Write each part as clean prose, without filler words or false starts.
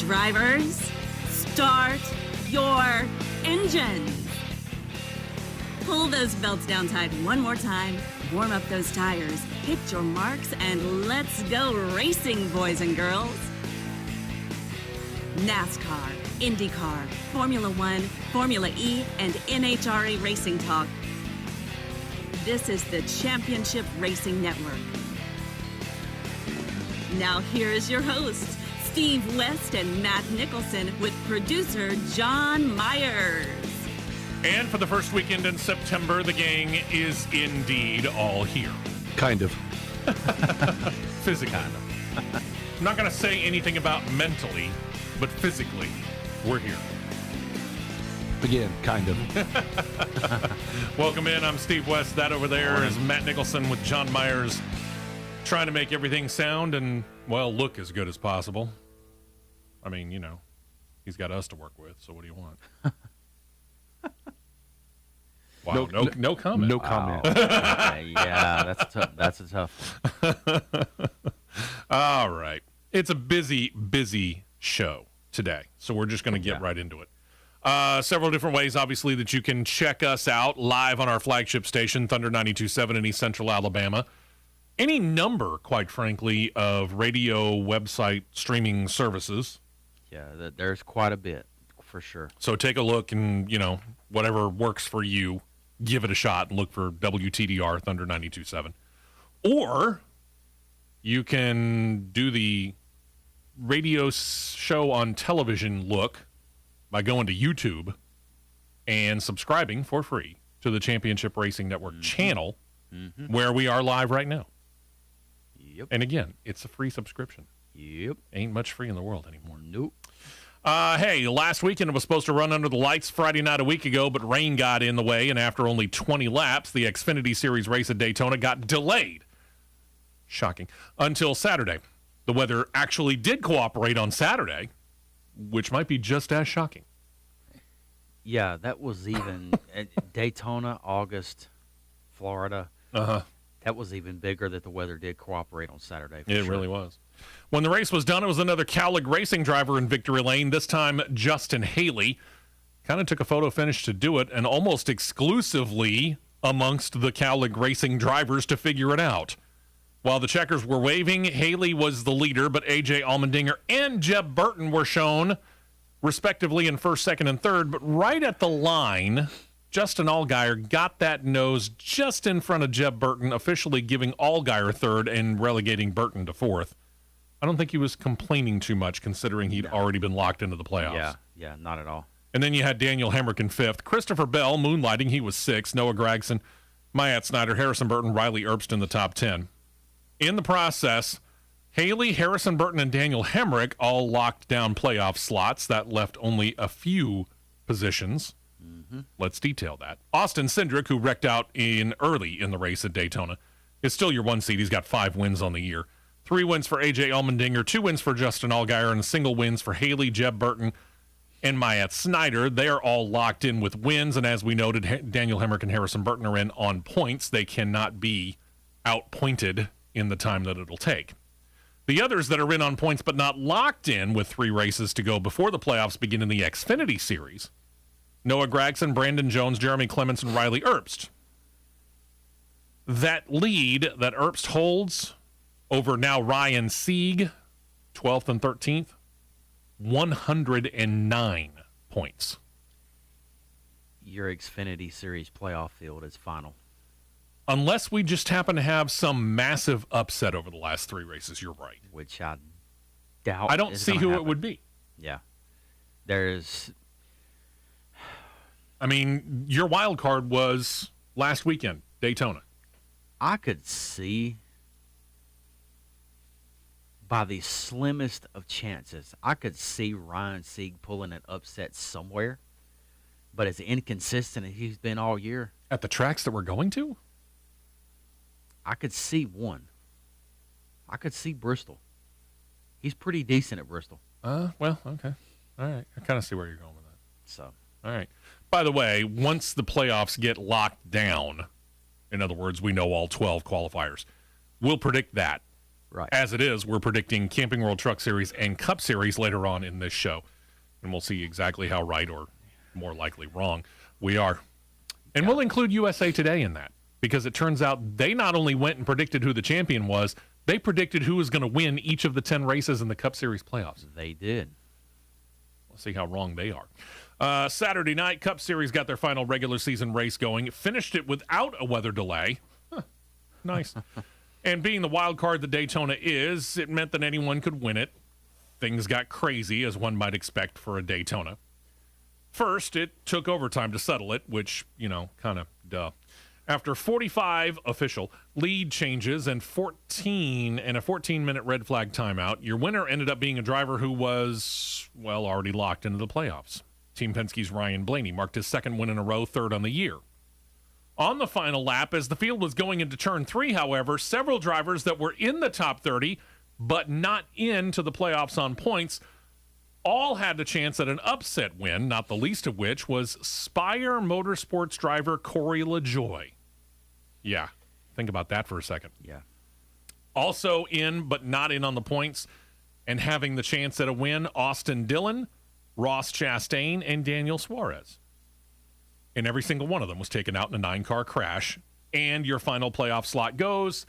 Drivers, start your engines. Pull those belts down tight one more time, warm up those tires, hit your marks, and let's go racing, boys and girls. NASCAR, Indycar, Formula One, Formula E, and NHRA Racing Talk. This is the Championship Racing Network. Now here is your host, Steve West and Matt Nicholson, with producer John Myers. And for the first weekend in September, the gang is indeed all here. Kind of. Physically. I'm not going to say anything about mentally, but physically, we're here. Again, kind of. Welcome in. I'm Steve West. That over there is Matt Nicholson with John Myers, trying to make everything sound and, well, look as good as possible. I mean, you know, he's got us to work with, so what do you want? Wow, no comment. No comment. Yeah, that's a tough one. All right. It's a busy show today, so we're just going to get right into it. Several different ways, obviously, that you can check us out live on our flagship station, Thunder 92.7 in East Central Alabama. Any number, quite frankly, of radio website streaming services. Yeah, there's quite a bit, for sure. So take a look and, you know, whatever works for you, give it a shot and look for WTDR Thunder 92.7. Or you can do the radio show on television look by going to YouTube and subscribing for free to the Championship Racing Network channel, where we are live right now. Yep. And again, it's a free subscription. Yep. Ain't much free in the world anymore. Nope. Hey, last weekend it was supposed to run under the lights Friday night a week ago, but rain got in the way, and after only 20 laps, the Xfinity Series race at Daytona got delayed. Shocking. Until Saturday. The weather actually did cooperate on Saturday, which might be just as shocking. Yeah, that was even Daytona, August, Florida. That was even bigger that the weather did cooperate on Saturday. It really was. When the race was done, it was another Cowlick Racing driver in victory lane, this time Justin Haley. Kind of took a photo finish to do it, and almost exclusively amongst the Cowlick Racing drivers to figure it out. While the checkers were waving, Haley was the leader, but A.J. Allmendinger and Jeb Burton were shown, respectively, in first, second, and third. But right at the line, Justin Allgaier got that nose just in front of Jeb Burton, officially giving Allgaier third and relegating Burton to fourth. I don't think he was complaining too much, considering he'd already been locked into the playoffs. Yeah, not at all. And then you had Daniel Hemrick in fifth. Christopher Bell, moonlighting, he was sixth. Noah Gragson, Myatt Snyder, Harrison Burton, Riley Erbst in the top 10. In the process, Haley, Harrison Burton, and Daniel Hemrick all locked down playoff slots. That left only a few positions. Let's detail that. Austin Cindric, who wrecked out early in the race at Daytona, is still your one seed. He's got 5 wins on the year. 3 wins for A.J. Allmendinger, 2 wins for Justin Allgaier, and single wins for Haley, Jeb Burton, and Myatt Snyder. They are all locked in with wins, and as we noted, Daniel Hemrick and Harrison Burton are in on points. They cannot be outpointed in the time that it'll take. The others that are in on points but not locked in with 3 races to go before the playoffs begin in the Xfinity Series: Noah Gragson, Brandon Jones, Jeremy Clements, and Riley Erbst. That lead that Erbst holds over now Ryan Sieg, 12th and 13th, 109 points. Your Xfinity Series playoff field is final. Unless we just happen to have some massive upset over the last 3 races, you're right. Which I doubt. I don't see who it would be. Yeah. There's... I mean, your wild card was last weekend, Daytona. I could see, by the slimmest of chances, I could see Ryan Sieg pulling an upset somewhere. But as inconsistent as he's been all year. At the tracks that we're going to? I could see one. I could see Bristol. He's pretty decent at Bristol. Well, okay. All right. I kind of see where you're going with that. So, all right. By the way, once the playoffs get locked down, in other words, we know all 12 qualifiers, we'll predict that Right. As it is, we're predicting Camping World Truck Series and Cup Series later on in this show. And we'll see exactly how right or more likely wrong we are. And we'll include USA Today in that, because it turns out they not only went and predicted who the champion was, they predicted who was going to win each of the 10 races in the Cup Series playoffs. They did. We'll see how wrong they are. Saturday night, Cup Series got their final regular season race going. Finished it without a weather delay. Nice. And being the wild card that Daytona is, it meant that anyone could win it. Things got crazy, as one might expect for a Daytona. First, it took overtime to settle it, which, kind of duh. After 45 official lead changes and a 14-minute red flag timeout, your winner ended up being a driver who was, already locked into the playoffs. Team Penske's Ryan Blaney marked his second win in a row, third on the year. On the final lap, as the field was going into turn 3, however, several drivers that were in the top 30 but not into the playoffs on points all had a chance at an upset win, not the least of which was Spire Motorsports driver Corey LaJoie. Yeah, think about that for a second. Yeah. Also in, but not in on the points, and having the chance at a win, Austin Dillon, Ross Chastain, and Daniel Suarez. And every single one of them was taken out in a 9-car crash. And your final playoff slot goes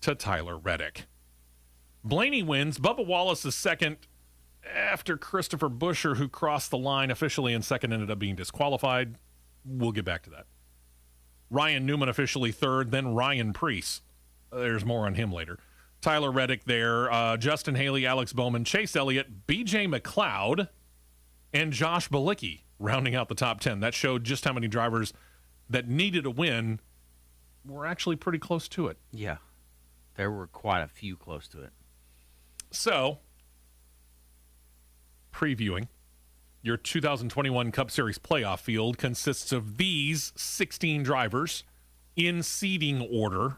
to Tyler Reddick. Blaney wins. Bubba Wallace is second after Christopher Buescher, who crossed the line officially in second, ended up being disqualified. We'll get back to that. Ryan Newman officially third, then Ryan Prix. There's more on him later. Tyler Reddick there, Justin Haley, Alex Bowman, Chase Elliott, B.J. McLeod, and Josh Bilicki rounding out the top 10. That showed just how many drivers that needed a win were actually pretty close to it. Yeah. There were quite a few close to it. So, previewing, your 2021 Cup Series playoff field consists of these 16 drivers in seeding order.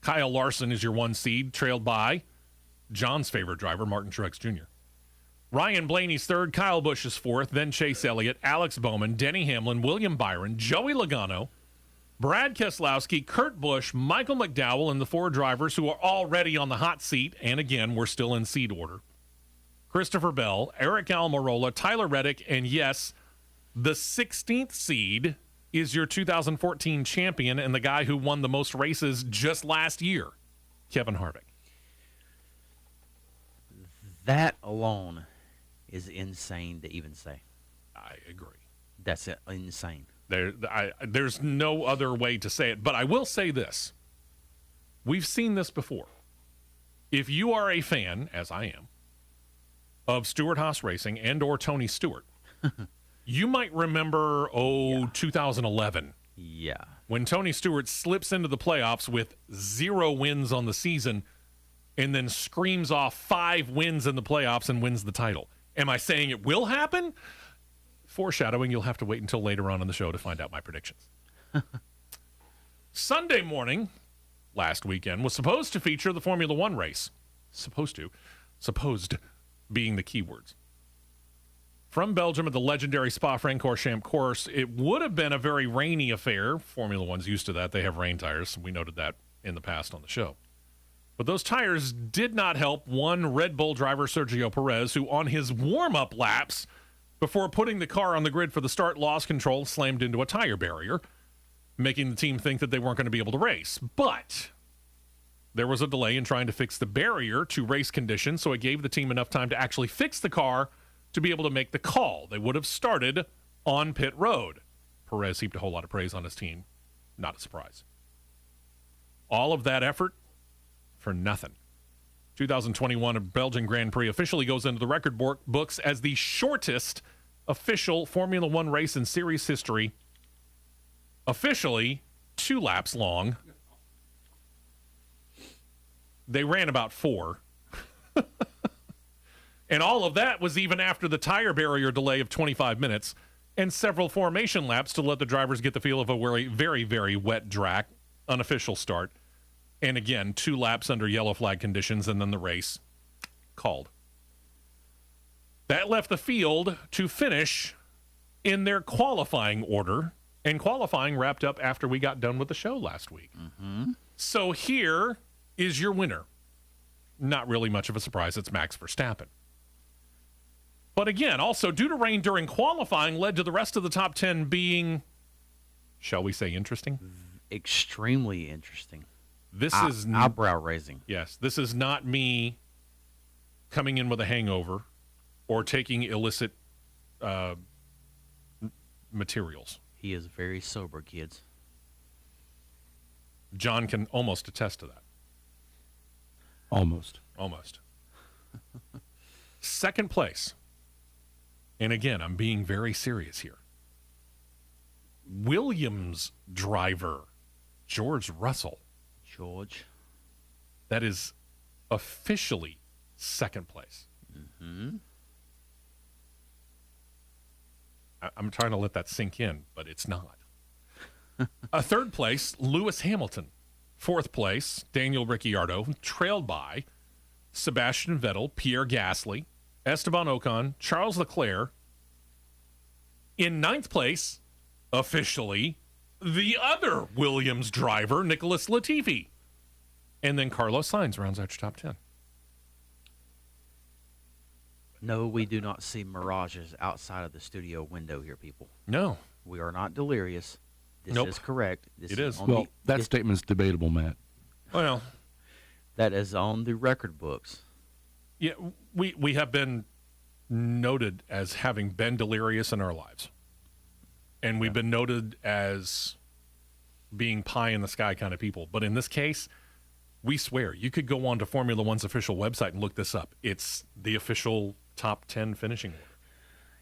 Kyle Larson is your 1 seed, trailed by John's favorite driver, Martin Truex Jr. Ryan Blaney's third, Kyle Busch is fourth, then Chase Elliott, Alex Bowman, Denny Hamlin, William Byron, Joey Logano, Brad Keselowski, Kurt Busch, Michael McDowell, and the 4 drivers who are already on the hot seat, and again, we're still in seed order. Christopher Bell, Eric Almirola, Tyler Reddick, and yes, the 16th seed is your 2014 champion and the guy who won the most races just last year, Kevin Harvick. That alone is insane to even say. I agree. That's insane. There's no other way to say it, but I will say this. We've seen this before. If you are a fan, as I am, of Stewart-Haas Racing and or Tony Stewart, you might remember, 2011. Yeah. When Tony Stewart slips into the playoffs with 0 wins on the season and then screams off 5 wins in the playoffs and wins the title. Am I saying it will happen? Foreshadowing, you'll have to wait until later on in the show to find out my predictions. Sunday morning, last weekend, was supposed to feature the Formula One race. Supposed being the keywords. From Belgium at the legendary Spa-Francorchamps course, it would have been a very rainy affair. Formula One's used to that. They have rain tires. We noted that in the past on the show. But those tires did not help one Red Bull driver, Sergio Perez, who on his warm-up laps, before putting the car on the grid for the start, lost control, slammed into a tire barrier, making the team think that they weren't going to be able to race. But there was a delay in trying to fix the barrier to race conditions, so it gave the team enough time to actually fix the car to be able to make the call. They would have started on pit road. Perez heaped a whole lot of praise on his team. Not a surprise. All of that effort for nothing. 2021 Belgian Grand Prix officially goes into the record books as the shortest official Formula One race in series history. Officially 2 laps long. They ran about 4. And all of that was even after the tire barrier delay of 25 minutes and several formation laps to let the drivers get the feel of a very, very, very wet track, unofficial start. And again, 2 laps under yellow flag conditions and then the race called. That left the field to finish in their qualifying order. And qualifying wrapped up after we got done with the show last week. Mm-hmm. So here is your winner. not really much of a surprise. It's Max Verstappen. But again, also due to rain during qualifying led to the rest of the top 10 being, shall we say, interesting? Extremely interesting. This is eyebrow raising. Yes, this is not me coming in with a hangover or taking illicit materials. He is very sober, kids. John can almost attest to that. Almost. Second place. And again, I'm being very serious here. Williams driver George Russell. George. That is officially second place. Mm-hmm. I'm trying to let that sink in, but it's not. A third place, Lewis Hamilton. Fourth place, Daniel Ricciardo, trailed by Sebastian Vettel, Pierre Gasly, Esteban Ocon, Charles Leclerc. In ninth place, officially, the other Williams driver, Nicholas Latifi. And then Carlos Sainz rounds out your top 10. No, we do not see mirages outside of the studio window here, people. No. We are not delirious. This Nope. is correct. This It is. Well, that statement's debatable, Matt. Well, that is on the record books. yeah, we have been noted as having been delirious in our lives. And we've been noted as being pie in the sky kind of people. But in this case, we swear, you could go on to Formula One's official website and look this up. It's the official top 10 finishing order.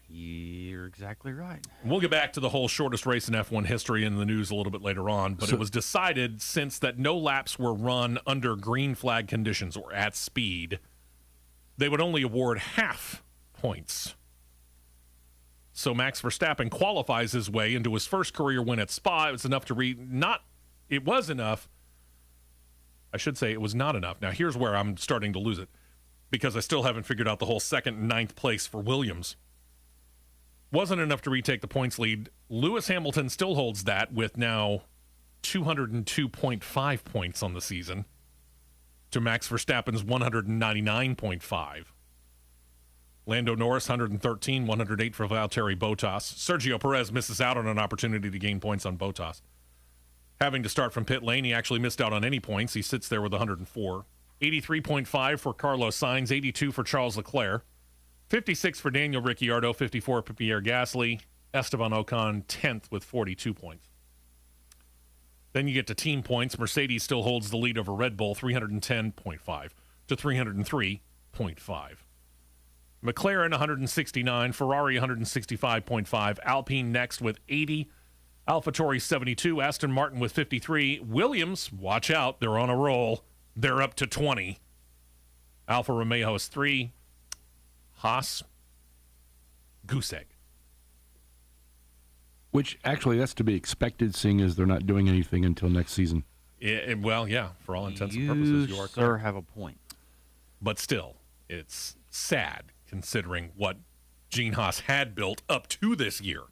You're exactly right. We'll get back to the whole shortest race in F1 history in the news a little bit later on, but it was decided since that no laps were run under green flag conditions or at speed, they would only award half points. So Max Verstappen qualifies his way into his first career win at Spa. It was enough to it was enough. I should say it was not enough. Now here's where I'm starting to lose it, because I still haven't figured out the whole second and ninth place for Williams. Wasn't enough to retake the points lead. Lewis Hamilton still holds that with now 202.5 points on the season to Max Verstappen's 199.5. Lando Norris, 113, 108 for Valtteri Bottas. Sergio Perez misses out on an opportunity to gain points on Bottas. Having to start from pit lane, he actually missed out on any points. He sits there with 104. 83.5 for Carlos Sainz, 82 for Charles Leclerc. 56 for Daniel Ricciardo, 54 for Pierre Gasly, Esteban Ocon 10th with 42 points. Then you get to team points. Mercedes still holds the lead over Red Bull, 310.5 to 303.5. McLaren 169, Ferrari 165.5, Alpine next with 80, AlphaTauri 72, Aston Martin with 53, Williams, watch out, they're on a roll, they're up to 20. Alfa Romeo is 3, Haas, goose egg. Which, actually, that's to be expected, seeing as they're not doing anything until next season. Well, yeah, for all intents and purposes, you are sir, correct. have a point. But still, it's sad considering what Gene Haas had built up to this year.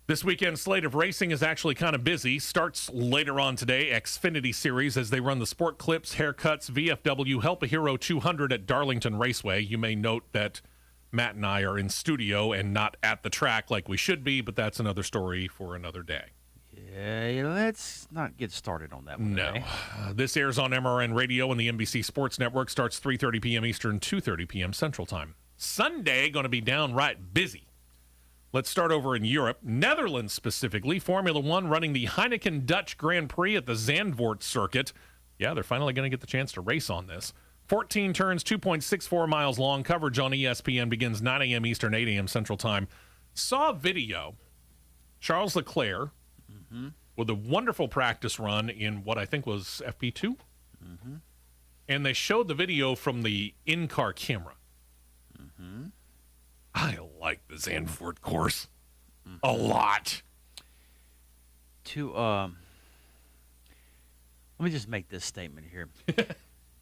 This weekend's slate of racing is actually kind of busy. Starts later on today, Xfinity Series, as they run the Sport Clips, Haircuts, VFW, Help a Hero 200 at Darlington Raceway. You may note that Matt and I are in studio and not at the track like we should be, but that's another story for another day. Yeah, let's not get started on that one. No. Today. This airs on MRN Radio and the NBC Sports Network. Starts 3:30 p.m. Eastern, 2:30 p.m. Central Time. Sunday, going to be downright busy. Let's start over in Europe. Netherlands specifically. Formula One running the Heineken Dutch Grand Prix at the Zandvoort circuit. Yeah, they're finally going to get the chance to race on this. 14 turns, 2.64 miles long. Coverage on ESPN begins 9 a.m. Eastern, 8 a.m. Central Time. Saw a video. Charles Leclerc with a wonderful practice run in what I think was FP2. And they showed the video from the in-car camera. I like the Zandvoort course a lot. Let me just make this statement here.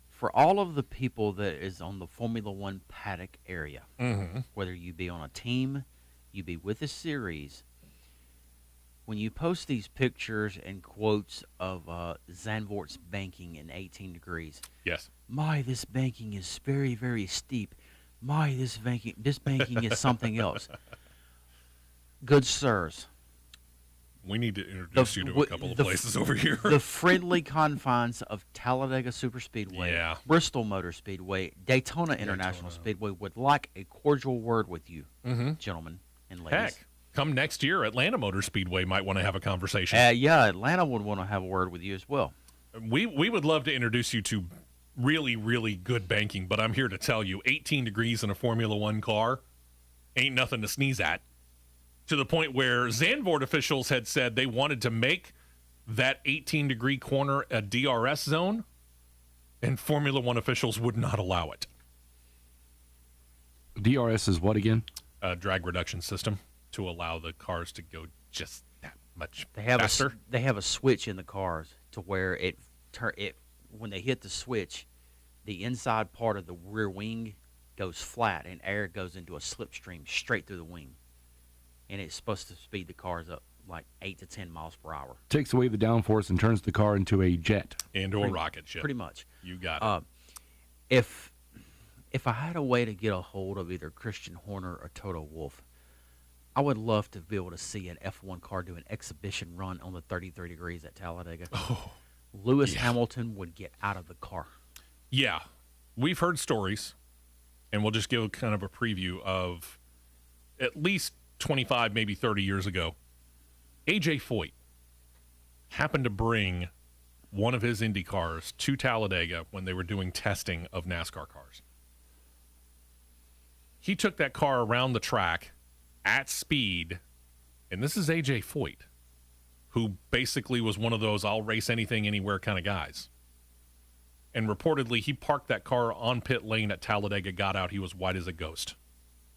For all of the people that is on the Formula One paddock area, whether you be on a team, you be with a series, when you post these pictures and quotes of Zandvoort's banking in 18 degrees, Yes. my, this banking is very, very steep. My, this banking is something else. Good sirs, We need to introduce you to a couple of places over here. the friendly confines of Talladega Superspeedway, Yeah. Bristol Motor Speedway, Daytona International Speedway would like a cordial word with you, gentlemen and ladies. Heck, come next year, Atlanta Motor Speedway might want to have a conversation. Yeah, Atlanta would want to have a word with you as well. We would love to introduce you to really, really good banking, but I'm here to tell you, 18 degrees in a Formula One car ain't nothing to sneeze at. To the point where Zandvoort officials had said they wanted to make that 18-degree corner a DRS zone, and Formula One officials would not allow it. DRS is what again? A drag reduction system to allow the cars to go just that much They have faster. they have a switch in the cars to where it when they hit the switch, the inside part of the rear wing goes flat and air goes into a slipstream straight through the wing. And it's supposed to speed the cars up like 8 to 10 miles per hour. Takes away the downforce and turns the car into a jet. And or rocket ship. Pretty much. You got it. If I had a way to get a hold of either Christian Horner or Toto Wolff, I would love to be able to see an F1 car do an exhibition run on the 33 degrees at Talladega. Oh, Lewis Hamilton would get out of the car. yeah. We've heard stories, and we'll just give kind of a preview of at least 25, maybe 30 years ago. A.J. Foyt happened to bring one of his Indy cars to Talladega when they were doing testing of NASCAR cars. He took that car around the track at speed, and this is A.J. Foyt, who basically was one of those I'll race anything, anywhere kind of guys. And reportedly, he parked that car on pit lane at Talladega, got out, he was white as a ghost.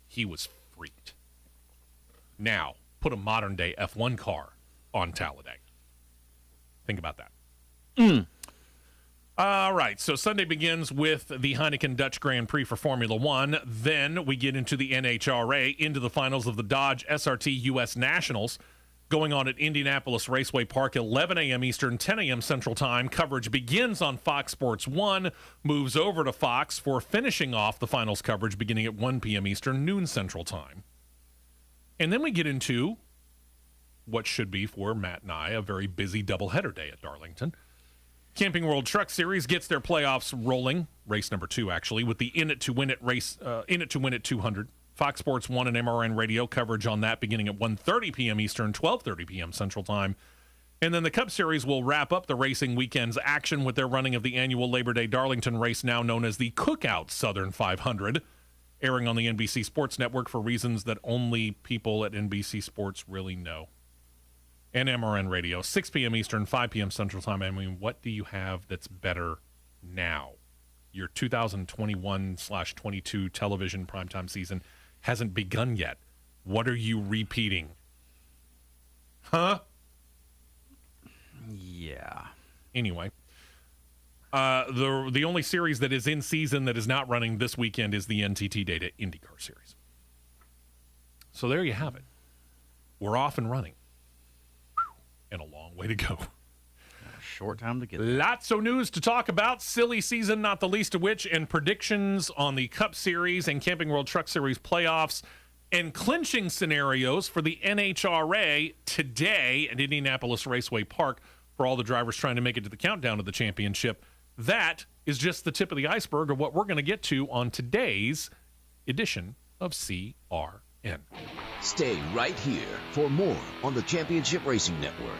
He was freaked. Now, put a modern-day F1 car on Talladega. Think about that. All right, so Sunday begins with the Heineken Dutch Grand Prix for Formula One. Then we get into the NHRA, into the finals of the Dodge SRT U.S. Nationals, going on at Indianapolis Raceway Park, 11 a.m. Eastern, 10 a.m. Central Time. Coverage begins on Fox Sports 1, moves over to Fox for finishing off the finals coverage beginning at 1 p.m. Eastern, noon Central Time. And then we get into what should be, for Matt and I, a very busy doubleheader day at Darlington. Camping World Truck Series gets their playoffs rolling, race number 2 actually, with the In It to Win It race, In It to Win It 200. Fox Sports 1 and MRN Radio coverage on that beginning at 1:30 p.m. Eastern, 12:30 p.m. Central Time. And then the Cup Series will wrap up the racing weekend's action with their running of the annual Labor Day Darlington race, now known as the Cookout Southern 500, airing on the NBC Sports Network for reasons that only people at NBC Sports really know. And MRN Radio, 6 p.m. Eastern, 5 p.m. Central Time. I mean, what do you have that's better now? Your 2021/22 television primetime season hasn't begun yet. What are you repeating? Huh? Yeah. Anyway, the only series that is in season that is not running this weekend is the NTT Data IndyCar Series. So there you have it. We're off and running. And a long way to go. Short time to get there. Lots of news to talk about. Silly season, not the least of which, and predictions on the Cup Series and Camping World Truck Series playoffs, and clinching scenarios for the NHRA today at Indianapolis Raceway Park for all the drivers trying to make it to the countdown of the championship. That is just the tip of the iceberg of what we're going to get to on today's edition of CRN. Stay right here for more on the Championship Racing Network.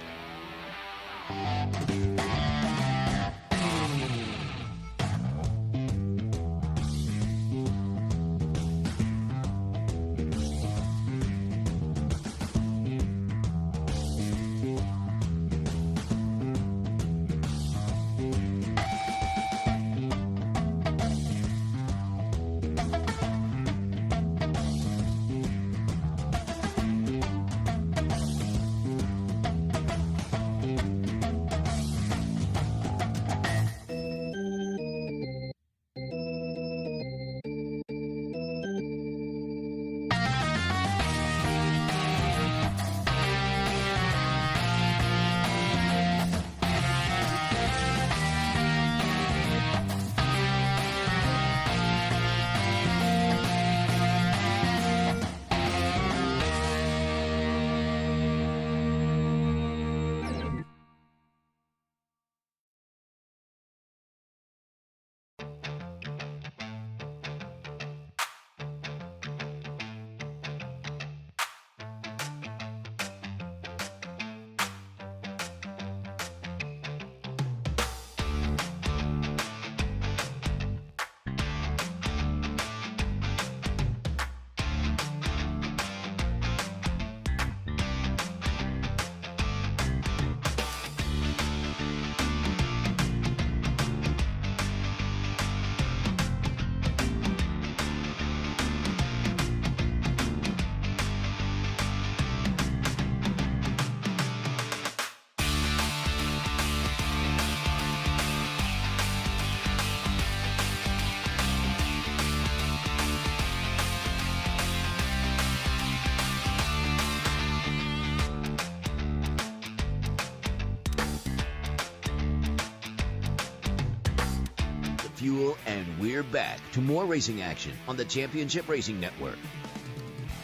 fuel, and we're back to more racing action on the Championship Racing Network.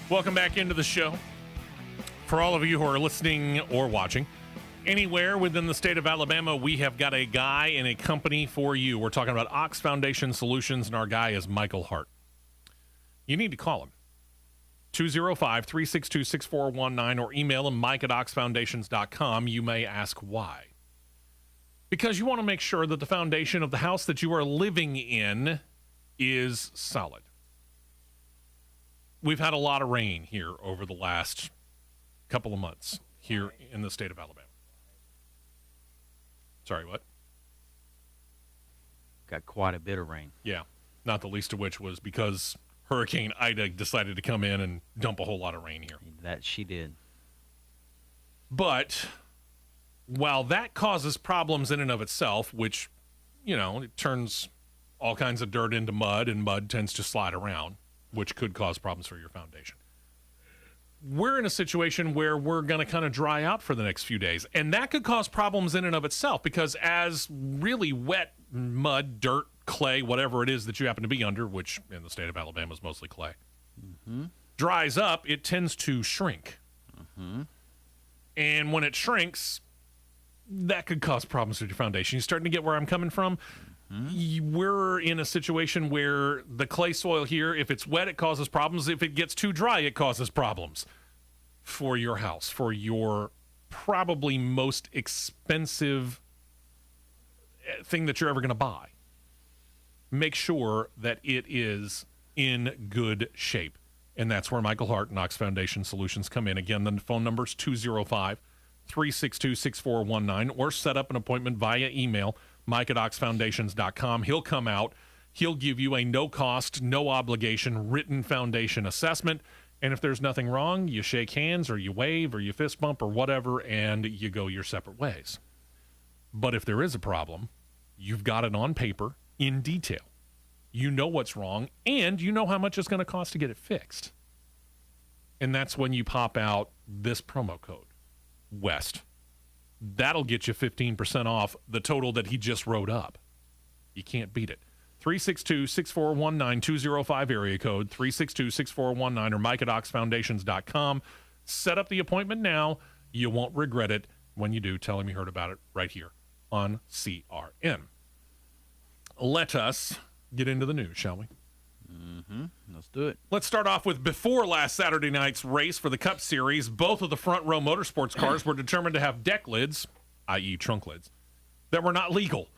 Welcome back into the show. For all of you who are listening or watching anywhere within the state of Alabama, we have got a guy and a company for you. We're talking about Ox Foundation Solutions, and our guy is Michael Hart. You need to call him. 205-362-6419 or email him, mike@oxfoundations.com. You may ask why. Because you want to make sure that the foundation of the house that you are living in is solid. We've had a lot of rain here over the last couple of months here in the state of Alabama. Sorry, what? Got quite a bit of rain. Yeah, not the least of which was because Hurricane Ida decided to come in and dump a whole lot of rain here. That she did. But while that causes problems in and of itself, which, it turns all kinds of dirt into mud, and mud tends to slide around, which could cause problems for your foundation. We're in a situation where we're going to kind of dry out for the next few days, and that could cause problems in and of itself, because as really wet mud, dirt, clay, whatever it is that you happen to be under, which in the state of Alabama is mostly clay, dries up, it tends to shrink. And when it shrinks, that could cause problems with your foundation. You starting to get where I'm coming from? We're in a situation where the clay soil here, if it's wet, it causes problems. If it gets too dry, it causes problems for your house, for your probably most expensive thing that you're ever going to buy. Make sure that it is in good shape. And that's where Michael Hart and Ox Foundation Solutions come in. Again, the phone number is 205-362-6419, or set up an appointment via email, mike@oxfoundations.com. He'll come out. He'll give you a no-cost, no-obligation written foundation assessment. And if there's nothing wrong, you shake hands or you wave or you fist bump or whatever, and you go your separate ways. But if there is a problem, you've got it on paper in detail. You know what's wrong, and you know how much it's going to cost to get it fixed. And that's when you pop out this promo code, WEST. That'll get you 15% off the total that he just wrote up. You can't beat it. 362-6419, 205 area code, 362-6419, or mike@oxfoundations.com. Set up the appointment now. You won't regret it. When you do, tell him you heard about it right here on CRN. Let us get into the news, shall we? Let's do it. Let's start off with before last Saturday night's race for the Cup Series. Both of the front row motorsports cars were determined to have deck lids, i.e. trunk lids, that were not legal.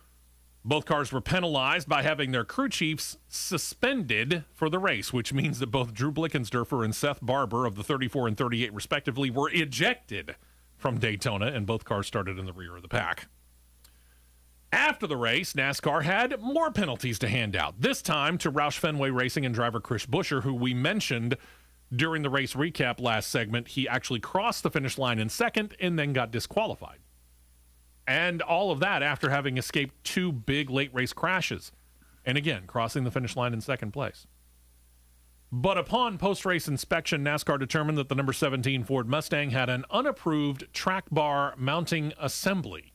Both cars were penalized by having their crew chiefs suspended for the race, which means that both Drew Blickensderfer and Seth Barber of the 34 and 38 respectively were ejected from Daytona, and both cars started in the rear of the pack. After the race, NASCAR had more penalties to hand out, this time to Roush Fenway Racing and driver Chris Buescher, who we mentioned during the race recap last segment. He actually crossed the finish line in second and then got disqualified. And all of that after having escaped two big late race crashes. And again, crossing the finish line in second place. But upon post-race inspection, NASCAR determined that the number 17 Ford Mustang had an unapproved track bar mounting assembly.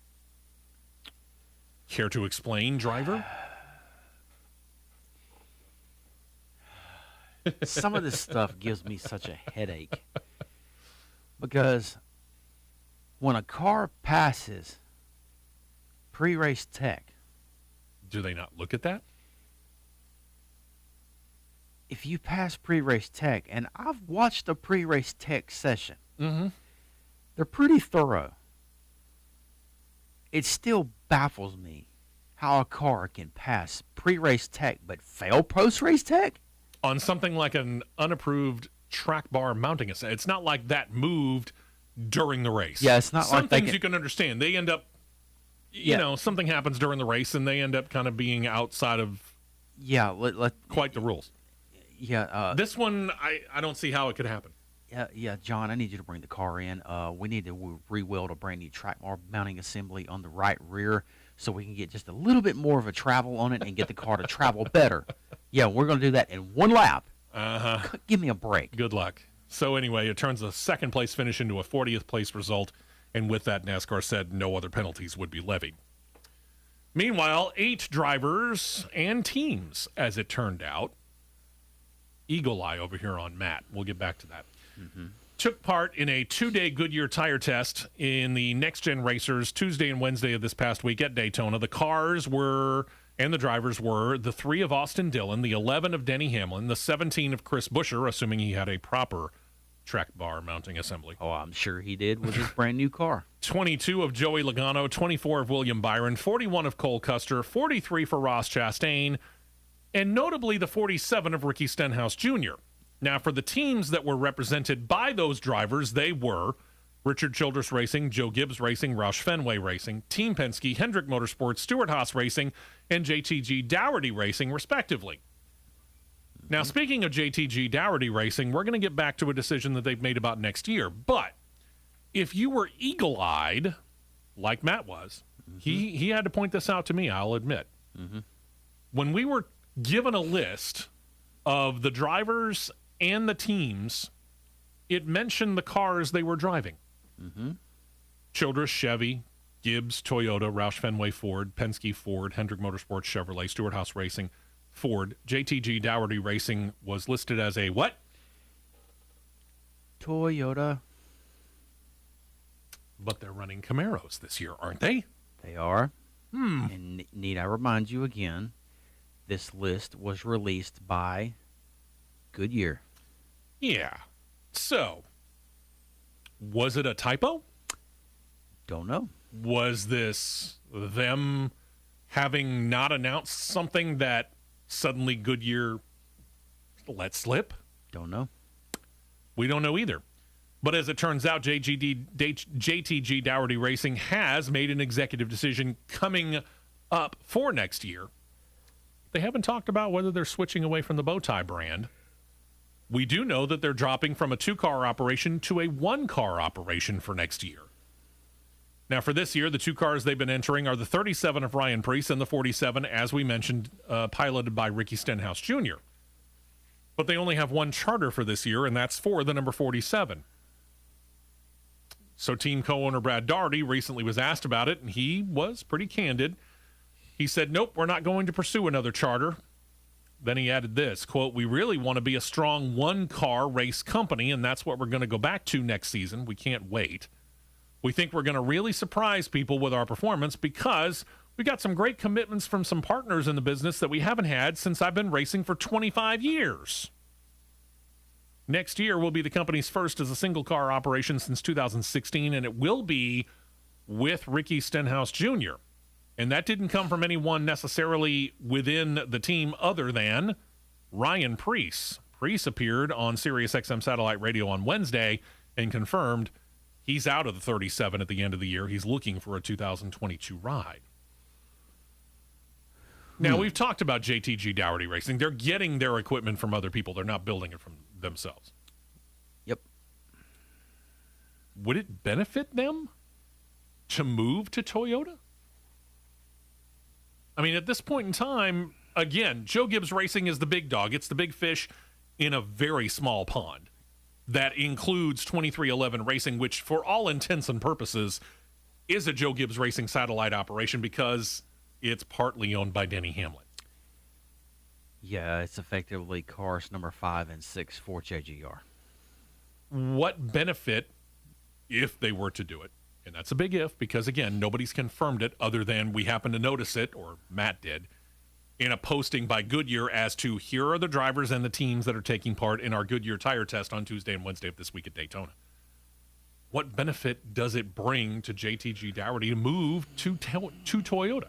Care to explain, driver? Some of this stuff gives me such a headache. Because when a car passes pre-race tech, Do they not look at that? if you pass pre-race tech, and I've watched a pre-race tech session, they're pretty thorough. It still baffles me how a car can pass pre-race tech but fail post-race tech. On something like an unapproved track bar mounting assembly. It's not like that moved during the race. Yeah, it's not Some like they things can- you can understand. They end up, something happens during the race, and they end up kind of being outside of Yeah, quite the rules. This one, I don't see how it could happen. John, I need you to bring the car in. We need to re-weld a brand new track bar mounting assembly on the right rear so we can get just a little bit more of a travel on it and get the car to travel better. Yeah, we're going to do that in one lap. Give me a break. Good luck. So anyway, it turns a second place finish into a 40th place result, and with that, NASCAR said no other penalties would be levied. Meanwhile, 8 drivers and teams, as it turned out, eagle eye over here on Matt. We'll get back to that. Took part in a 2-day Goodyear tire test in the Next Gen Racers Tuesday and Wednesday of this past week at Daytona. The cars were, and the drivers were, the 3 of Austin Dillon, the 11 of Denny Hamlin, the 17 of Chris Buescher, assuming he had a proper track bar mounting assembly. Oh, I'm sure he did with his brand new car. 22 of Joey Logano, 24 of William Byron, 41 of Cole Custer, 43 for Ross Chastain, and notably the 47 of Ricky Stenhouse Jr. Now, for the teams that were represented by those drivers, they were Richard Childress Racing, Joe Gibbs Racing, Roush Fenway Racing, Team Penske, Hendrick Motorsports, Stewart Haas Racing, and JTG Dougherty Racing, respectively. Now, speaking of JTG Dougherty Racing, we're going to get back to a decision that they've made about next year. But if you were eagle-eyed, like Matt was, he had to point this out to me, I'll admit. When we were given a list of the drivers and the teams, it mentioned the cars they were driving. Childress, Chevy, Gibbs, Toyota, Roush Fenway, Ford, Penske, Ford, Hendrick Motorsports, Chevrolet, Stewart Haas Racing, Ford. JTG Dougherty Racing was listed as a what? Toyota. But they're running Camaros this year, aren't they? They are. And need I remind you again, this list was released by Goodyear. Yeah. So, was it a typo? Don't know. Was this them having not announced something that suddenly Goodyear let slip? Don't know. We don't know either. But as it turns out, JTG Dougherty Racing has made an executive decision coming up for next year. They haven't talked about whether they're switching away from the Bowtie brand. We do know that they're dropping from a 2-car operation to a 1-car operation for next year. Now, for this year, the 2 cars they've been entering are the 37 of Ryan Preece and the 47, as we mentioned, piloted by Ricky Stenhouse Jr. But they only have 1 charter for this year, and that's for the number 47. So team co-owner Brad Daugherty recently was asked about it, and he was pretty candid. He said, nope, we're not going to pursue another charter. Then he added this, quote, we really want to be a strong 1-car race company, and that's what we're going to go back to next season. We can't wait. We think we're going to really surprise people with our performance because we got some great commitments from some partners in the business that we haven't had since I've been racing for 25 years. Next year will be the company's first as a single-car operation since 2016, and it will be with Ricky Stenhouse Jr., and that didn't come from anyone necessarily within the team other than Ryan Preece. Preece appeared on SiriusXM Satellite Radio on Wednesday and confirmed he's out of the 37 at the end of the year. He's looking for a 2022 ride. Now, we've talked about JTG Dougherty Racing. They're getting their equipment from other people. They're not building it from themselves. Yep. Would it benefit them to move to Toyota? I mean, at this point in time, again, Joe Gibbs Racing is the big dog. It's the big fish in a very small pond. That includes 2311 Racing, which for all intents and purposes is a Joe Gibbs Racing satellite operation because it's partly owned by Denny Hamlin. Yeah, it's effectively cars number 5 and 6 for JGR. What benefit, if they were to do it, and that's a big if because, again, nobody's confirmed it other than we happen to notice it, or Matt did, in a posting by Goodyear as to here are the drivers and the teams that are taking part in our Goodyear tire test on Tuesday and Wednesday of this week at Daytona. What benefit does it bring to JTG Dougherty to move to Toyota?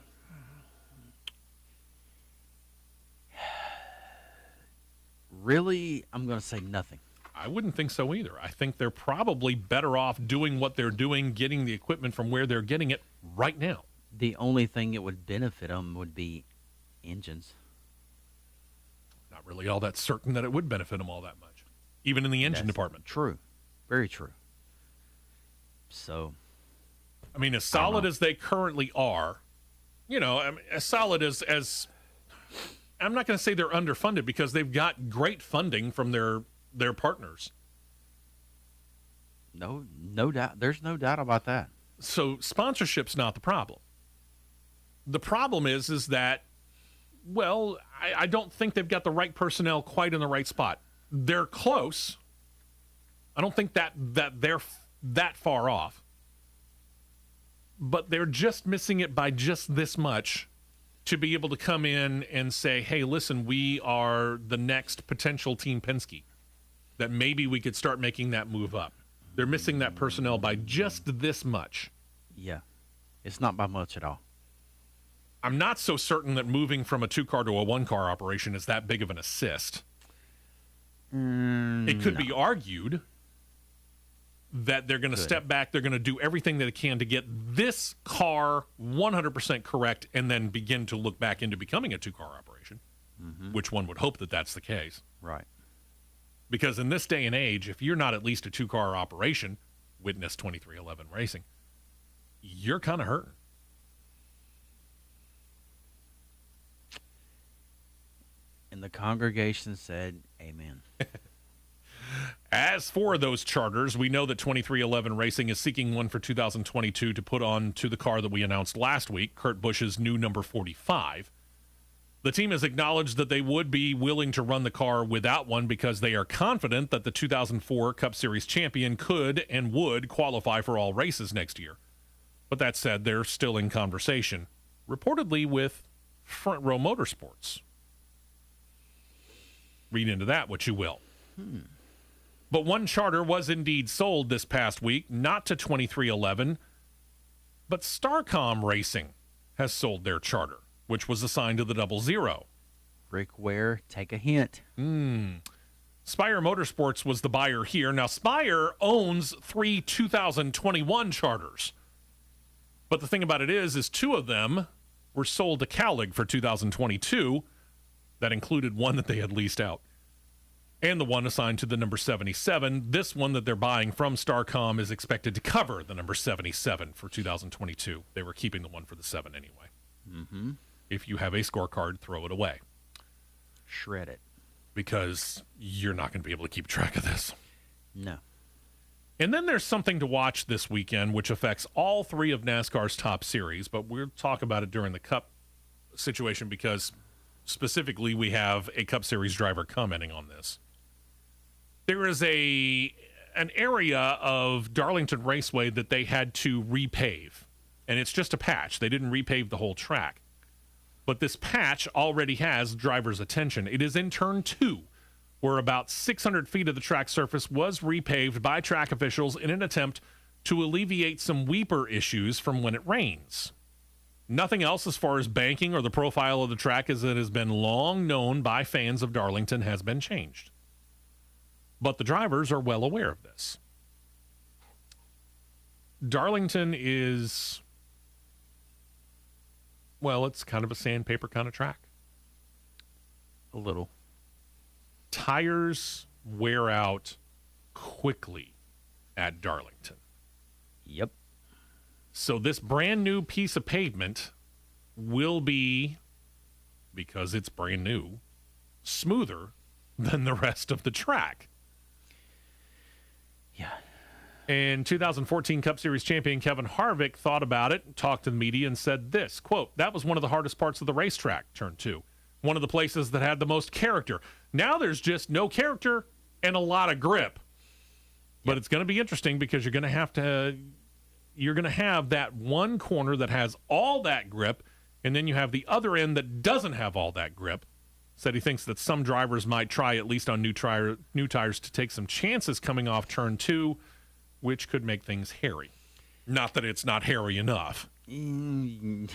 Really, I'm going to say nothing. I wouldn't think so either. I think they're probably better off doing what they're doing, getting the equipment from where they're getting it right now. The only thing it would benefit them would be engines. Not really all that certain that it would benefit them all that much, even in the engine department. True. Very true. So, I mean, as solid as they currently are, you know, I mean, as solid as I'm not going to say they're underfunded because they've got great funding from their partners. No doubt. There's no doubt about that. So sponsorship's not the problem. The problem is that, well, I don't think they've got the right personnel quite in the right spot. They're close. I don't think that they're that far off. But they're just missing it by just this much to be able to come in and say, hey, listen, we are the next potential Team Penske, that maybe we could start making that move up. They're missing that personnel by just this much. Yeah. It's not by much at all. I'm not so certain that moving from a 2-car to a 1-car operation is that big of an assist. It could be argued that they're going to step back, they're going to do everything that they can to get this car 100% correct, and then begin to look back into becoming a 2-car operation, which one would hope that that's the case. Right. Because in this day and age, if you're not at least a 2-car operation, witness 2311 Racing, you're kind of hurting. And the congregation said, amen. As for those charters, we know that 2311 Racing is seeking one for 2022 to put on to the car that we announced last week, Kurt Busch's new number 45. The team has acknowledged that they would be willing to run the car without one because they are confident that the 2004 Cup Series champion could and would qualify for all races next year. But that said, they're still in conversation, reportedly with Front Row Motorsports. Read into that what you will. But one charter was indeed sold this past week, not to 2311, but Starcom Racing has sold their charter, which was assigned to the 00. Rick Ware, take a hint. Spire Motorsports was the buyer here. Now, Spire owns 3 2021 charters. But the thing about it is 2 of them were sold to Cowlig for 2022. That included one that they had leased out. And the one assigned to the number 77. This one that they're buying from Starcom is expected to cover the number 77 for 2022. They were keeping the one for the 7 anyway. If you have a scorecard, throw it away. Shred it. Because you're not going to be able to keep track of this. No. And then there's something to watch this weekend, which affects all 3 of NASCAR's top series. But we'll talk about it during the Cup situation because specifically we have a Cup Series driver commenting on this. There is an area of Darlington Raceway that they had to repave, and it's just a patch. They didn't repave the whole track. But this patch already has drivers' attention. It is in turn 2, where about 600 feet of the track surface was repaved by track officials in an attempt to alleviate some weeper issues from when it rains. Nothing else as far as banking or the profile of the track as it has been long known by fans of Darlington has been changed. But the drivers are well aware of this. Darlington is, well, it's kind of a sandpaper kind of track. A little. Tires wear out quickly at Darlington. Yep. So this brand new piece of pavement will be, because it's brand new, smoother than the rest of the track. Yeah. And 2014 Cup Series champion Kevin Harvick thought about it, talked to the media, and said this, quote, "That was one of the hardest parts of the racetrack, turn 2. One of the places that had the most character. Now there's just no character and a lot of grip." But it's going to be interesting because you're going to have that one corner that has all that grip, and then you have the other end that doesn't have all that grip. Said he thinks that some drivers might try, at least on new tires, to take some chances coming off turn 2, which could make things hairy. Not that it's not hairy enough. I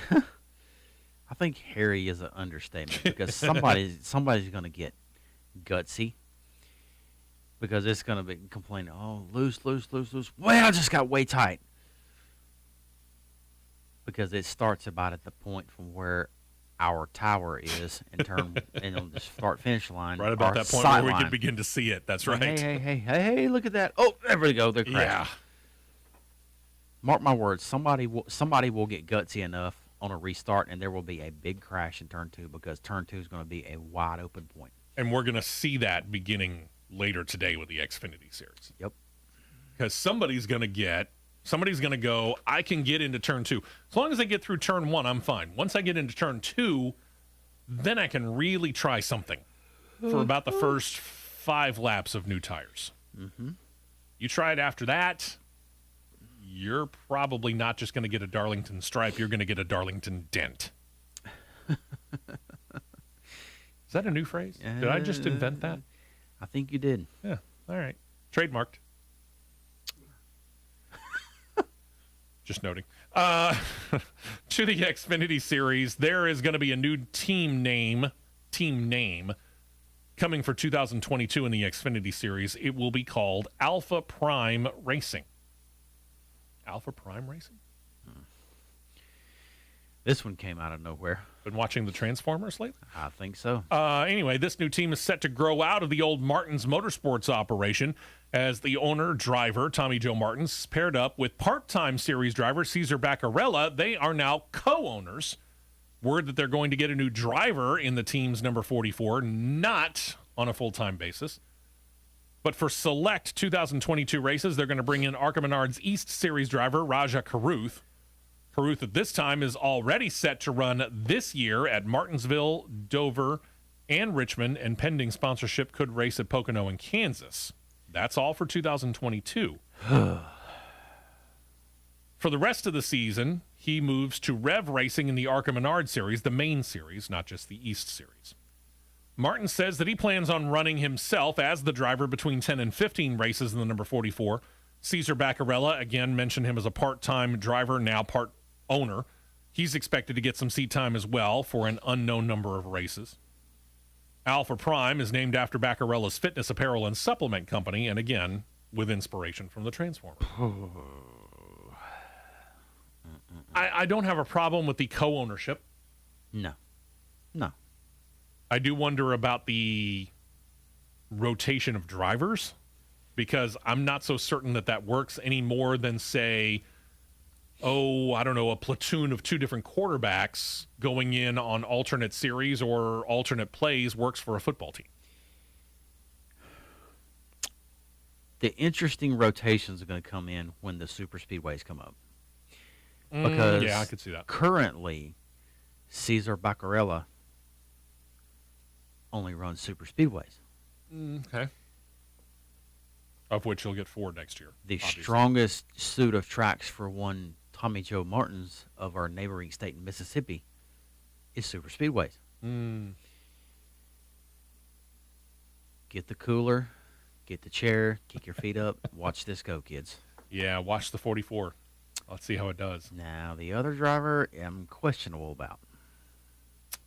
think hairy is an understatement because somebody's going to get gutsy because it's going to be complaining, oh, loose. Well, I just got way tight. Because it starts about at the point from where our tower is in terms and on the start-finish line. Right about that point where we can begin to see it. That's right. Hey, look at that. Oh, there we go. They're crashing. Yeah. Mark my words, somebody will get gutsy enough on a restart, and there will be a big crash in turn 2 because turn 2 is going to be a wide open point. And we're going to see that beginning later today with the Xfinity Series. Yep. Because somebody's going to get Somebody's going to go, I can get into turn 2. As long as I get through turn 1, I'm fine. Once I get into turn 2, then I can really try something for about the first 5 laps of new tires. Mm-hmm. You try it after that, you're probably not just going to get a Darlington stripe. You're going to get a Darlington dent. Is that a new phrase? Did I just invent that? I think you did. Yeah. All right. Trademarked. Just noting. To the Xfinity Series, there is going to be a new team name coming for 2022 in the Xfinity Series. It will be called Alpha Prime Racing. Alpha Prime Racing? This one came out of nowhere. Been watching the Transformers lately? I think so. Anyway, this new team is set to grow out of the old Martins Motorsports operation as the owner, driver, Tommy Joe Martins, paired up with part-time series driver Cesar Baccarella. They are now co-owners. Word that they're going to get a new driver in the team's number 44, not on a full-time basis. But for select 2022 races, they're going to bring in ARCA Menard's East Series driver, Raja Caruth. Caruth at this time is already set to run this year at Martinsville, Dover, and Richmond, and pending sponsorship could race at Pocono and Kansas. That's all for 2022. For the rest of the season, he moves to Rev Racing in the ARCA Menard Series, the main series, not just the East Series. Martin says that he plans on running himself as the driver between 10 and 15 races in the number 44. Cesar Baccarella, again, mentioned him as a part-time driver, now part owner. He's expected to get some seat time as well for an unknown number of races. Alpha Prime is named after Baccarella's fitness apparel and supplement company, and again, with inspiration from the Transformers. I don't have a problem with the co-ownership. No. I do wonder about the rotation of drivers, because I'm not so certain that works any more than, say, a platoon of 2 different quarterbacks going in on alternate series or alternate plays works for a football team. The interesting rotations are going to come in when the super speedways come up. Because yeah, I could see that. Currently, Cesar Baccarella only runs super speedways. Okay. Of which you'll get 4 next year. The obviously. strongest suit of tracks for one Tommy Joe Martins of our neighboring state in Mississippi is super speedways. Get the cooler, get the chair, kick your feet up, watch this go, kids. Yeah, watch the 44. Let's see how it does. Now, the other driver, I'm questionable about.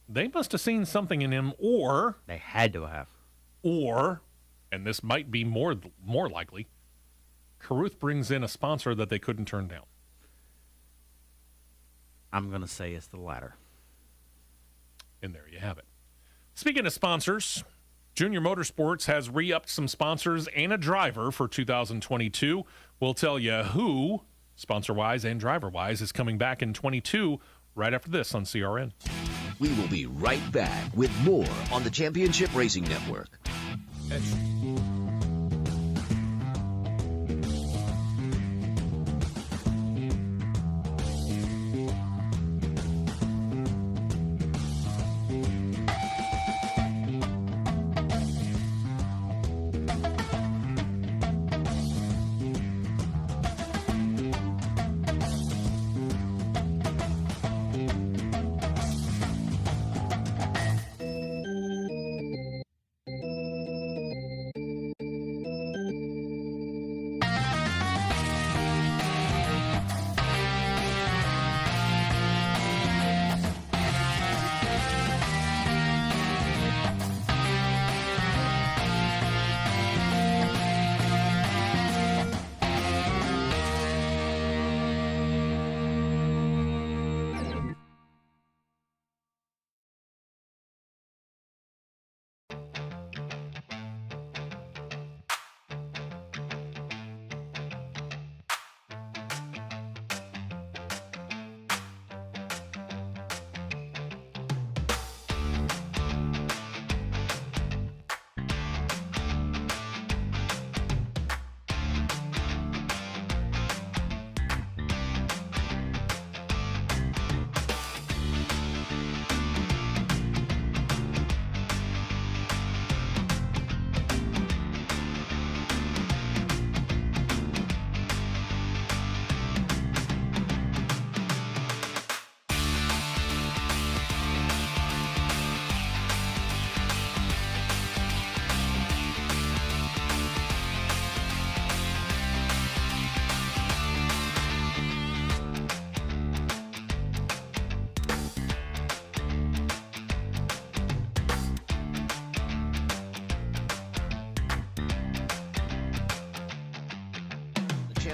They must have seen something in him, or, They had to have. and this might be more likely, Caruth brings in a sponsor that they couldn't turn down. I'm going to say it's the latter. And there you have it. Speaking of sponsors, Junior Motorsports has re-upped some sponsors and a driver for 2022. We'll tell you who, sponsor-wise and driver-wise, is coming back in 22 right after this on CRN. We will be right back with more on the Championship Racing Network.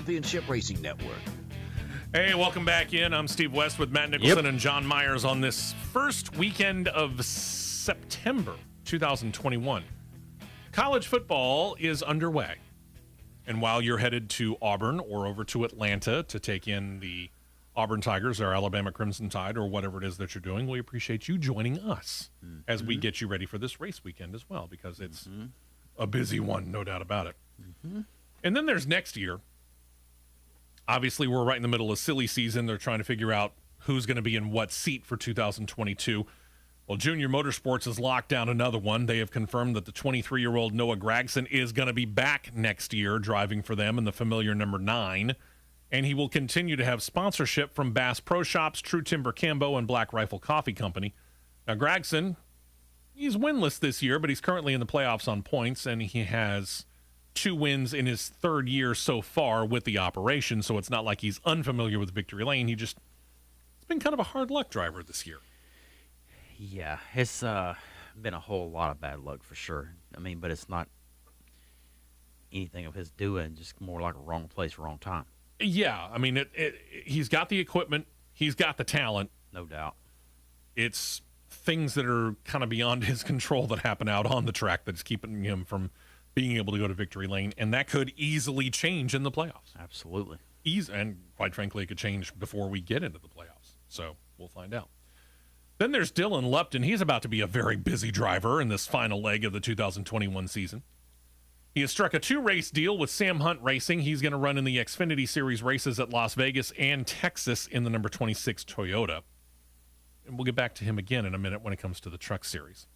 Championship Racing Network. Hey, welcome back in. I'm Steve West with Matt Nicholson and John Myers on this first weekend of September 2021. College football is underway. And while you're headed to Auburn or over to Atlanta to take in the Auburn Tigers or Alabama Crimson Tide or whatever it is that you're doing, we appreciate you joining us as we get you ready for this race weekend as well, because it's a busy one, no doubt about it. And then there's next year. Obviously, we're right in the middle of silly season. They're trying to figure out who's going to be in what seat for 2022. Well, Junior Motorsports has locked down another one. They have confirmed that the 23-year-old Noah Gragson is going to be back next year driving for them in the familiar number 9. And he will continue to have sponsorship from Bass Pro Shops, True Timber Cambo, and Black Rifle Coffee Company. Now, Gragson, he's winless this year, but he's currently in the playoffs on points, and he has 2 wins in his 3rd year so far with the operation, so it's not like he's unfamiliar with victory lane. It's been kind of a hard luck driver this year. Yeah, it's been a whole lot of bad luck for sure. I mean, but it's not anything of his doing, just more like a wrong place, wrong time. Yeah, I mean, he's got the equipment, he's got the talent. No doubt. It's things that are kind of beyond his control that happen out on the track that's keeping him from being able to go to victory lane, and that could easily change in the playoffs. Absolutely. And quite frankly, it could change before we get into the playoffs. So we'll find out. Then there's Dylan Lupton. He's about to be a very busy driver in this final leg of the 2021 season. He has struck a 2-race deal with Sam Hunt Racing. He's going to run in the Xfinity Series races at Las Vegas and Texas in the number 26 Toyota. And we'll get back to him again in a minute when it comes to the Truck Series.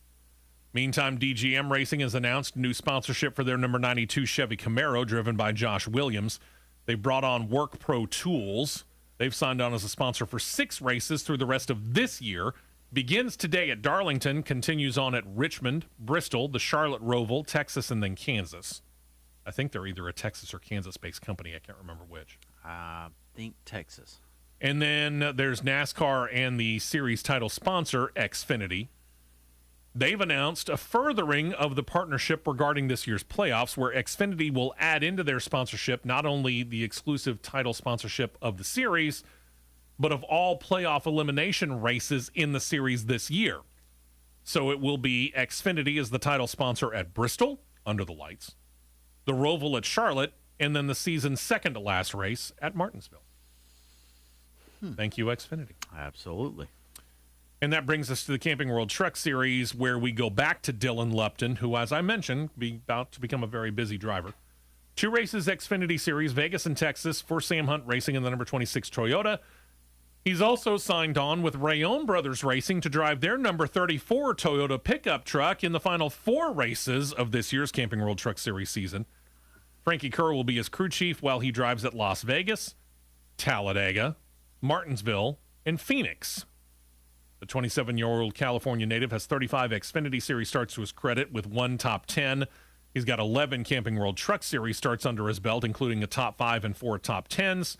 Meantime, DGM Racing has announced new sponsorship for their number 92 Chevy Camaro, driven by Josh Williams. They brought on Work Pro Tools. They've signed on as a sponsor for 6 races through the rest of this year. Begins today at Darlington, continues on at Richmond, Bristol, the Charlotte Roval, Texas, and then Kansas. I think they're either a Texas or Kansas-based company. I can't remember which. I think Texas. And then there's NASCAR and the series title sponsor, Xfinity. They've announced a furthering of the partnership regarding this year's playoffs, where Xfinity will add into their sponsorship not only the exclusive title sponsorship of the series, but of all playoff elimination races in the series this year. So it will be Xfinity as the title sponsor at Bristol, under the lights, the Roval at Charlotte, and then the season's second to last race at Martinsville. Thank you, Xfinity. Absolutely. And that brings us to the Camping World Truck Series, where we go back to Dylan Lupton, who, as I mentioned, about to become a very busy driver. 2 races Xfinity Series, Vegas and Texas, for Sam Hunt Racing in the number 26 Toyota. He's also signed on with Rayone Brothers Racing to drive their number 34 Toyota pickup truck in the final 4 races of this year's Camping World Truck Series season. Frankie Kerr will be his crew chief while he drives at Las Vegas, Talladega, Martinsville, and Phoenix. The 27-year-old California native has 35 Xfinity Series starts to his credit, with 1 top 10. He's got 11 Camping World Truck Series starts under his belt, including a top 5 and 4 top 10s.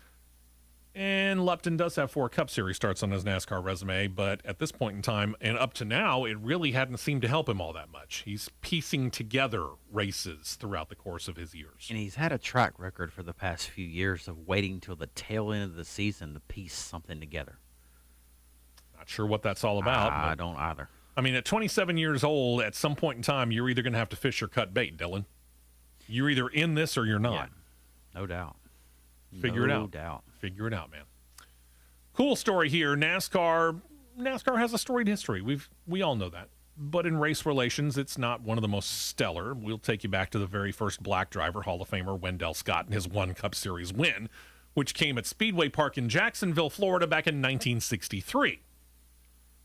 And Lupton does have 4 Cup Series starts on his NASCAR resume, but at this point in time, and up to now, it really hadn't seemed to help him all that much. He's piecing together races throughout the course of his years. And he's had a track record for the past few years of waiting till the tail end of the season to piece something together. Not sure what that's all about. I don't either. I mean, at 27 years old, at some point in time, you're either going to have to fish or cut bait, Dylan. You're either in this or you're not. Yeah, no doubt. Figure it out. No doubt. Figure it out, man. Cool story here. NASCAR has a storied history. We all know that. But in race relations, it's not one of the most stellar. We'll take you back to the very first black driver, Hall of Famer Wendell Scott, and his 1 Cup Series win, which came at Speedway Park in Jacksonville, Florida, back in 1963.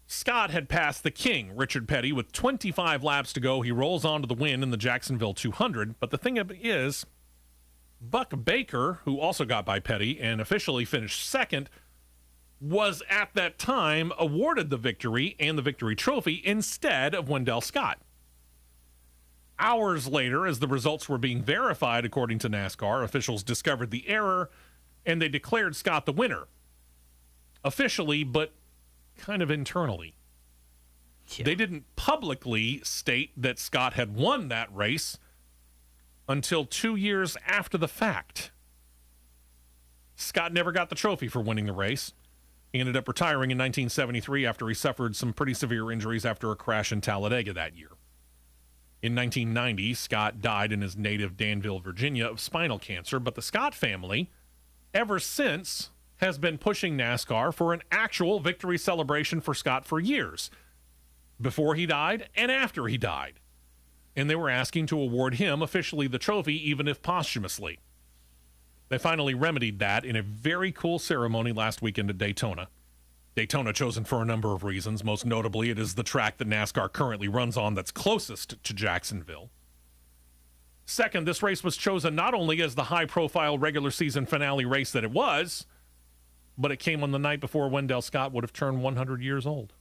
Scott had passed the king, Richard Petty, with 25 laps to go. He rolls on to the win in the Jacksonville 200. But the thing is, Buck Baker, who also got by Petty and officially finished second, was at that time awarded the victory and the victory trophy instead of Wendell Scott. Hours later, as the results were being verified according to NASCAR, officials discovered the error and they declared Scott the winner. Officially, but kind of internally. Yeah. They didn't publicly state that Scott had won that race until 2 years after the fact. Scott never got the trophy for winning the race. He ended up retiring in 1973 after he suffered some pretty severe injuries after a crash in Talladega that year. In 1990, Scott died in his native Danville, Virginia, of spinal cancer, but the Scott family, ever since, has been pushing NASCAR for an actual victory celebration for Scott for years, before he died and after he died. And they were asking to award him officially the trophy, even if posthumously. They finally remedied that in a very cool ceremony last weekend at Daytona. Daytona chosen for a number of reasons. Most notably, it is the track that NASCAR currently runs on that's closest to Jacksonville. Second, this race was chosen not only as the high-profile regular season finale race that it was, but it came on the night before Wendell Scott would have turned 100 years old.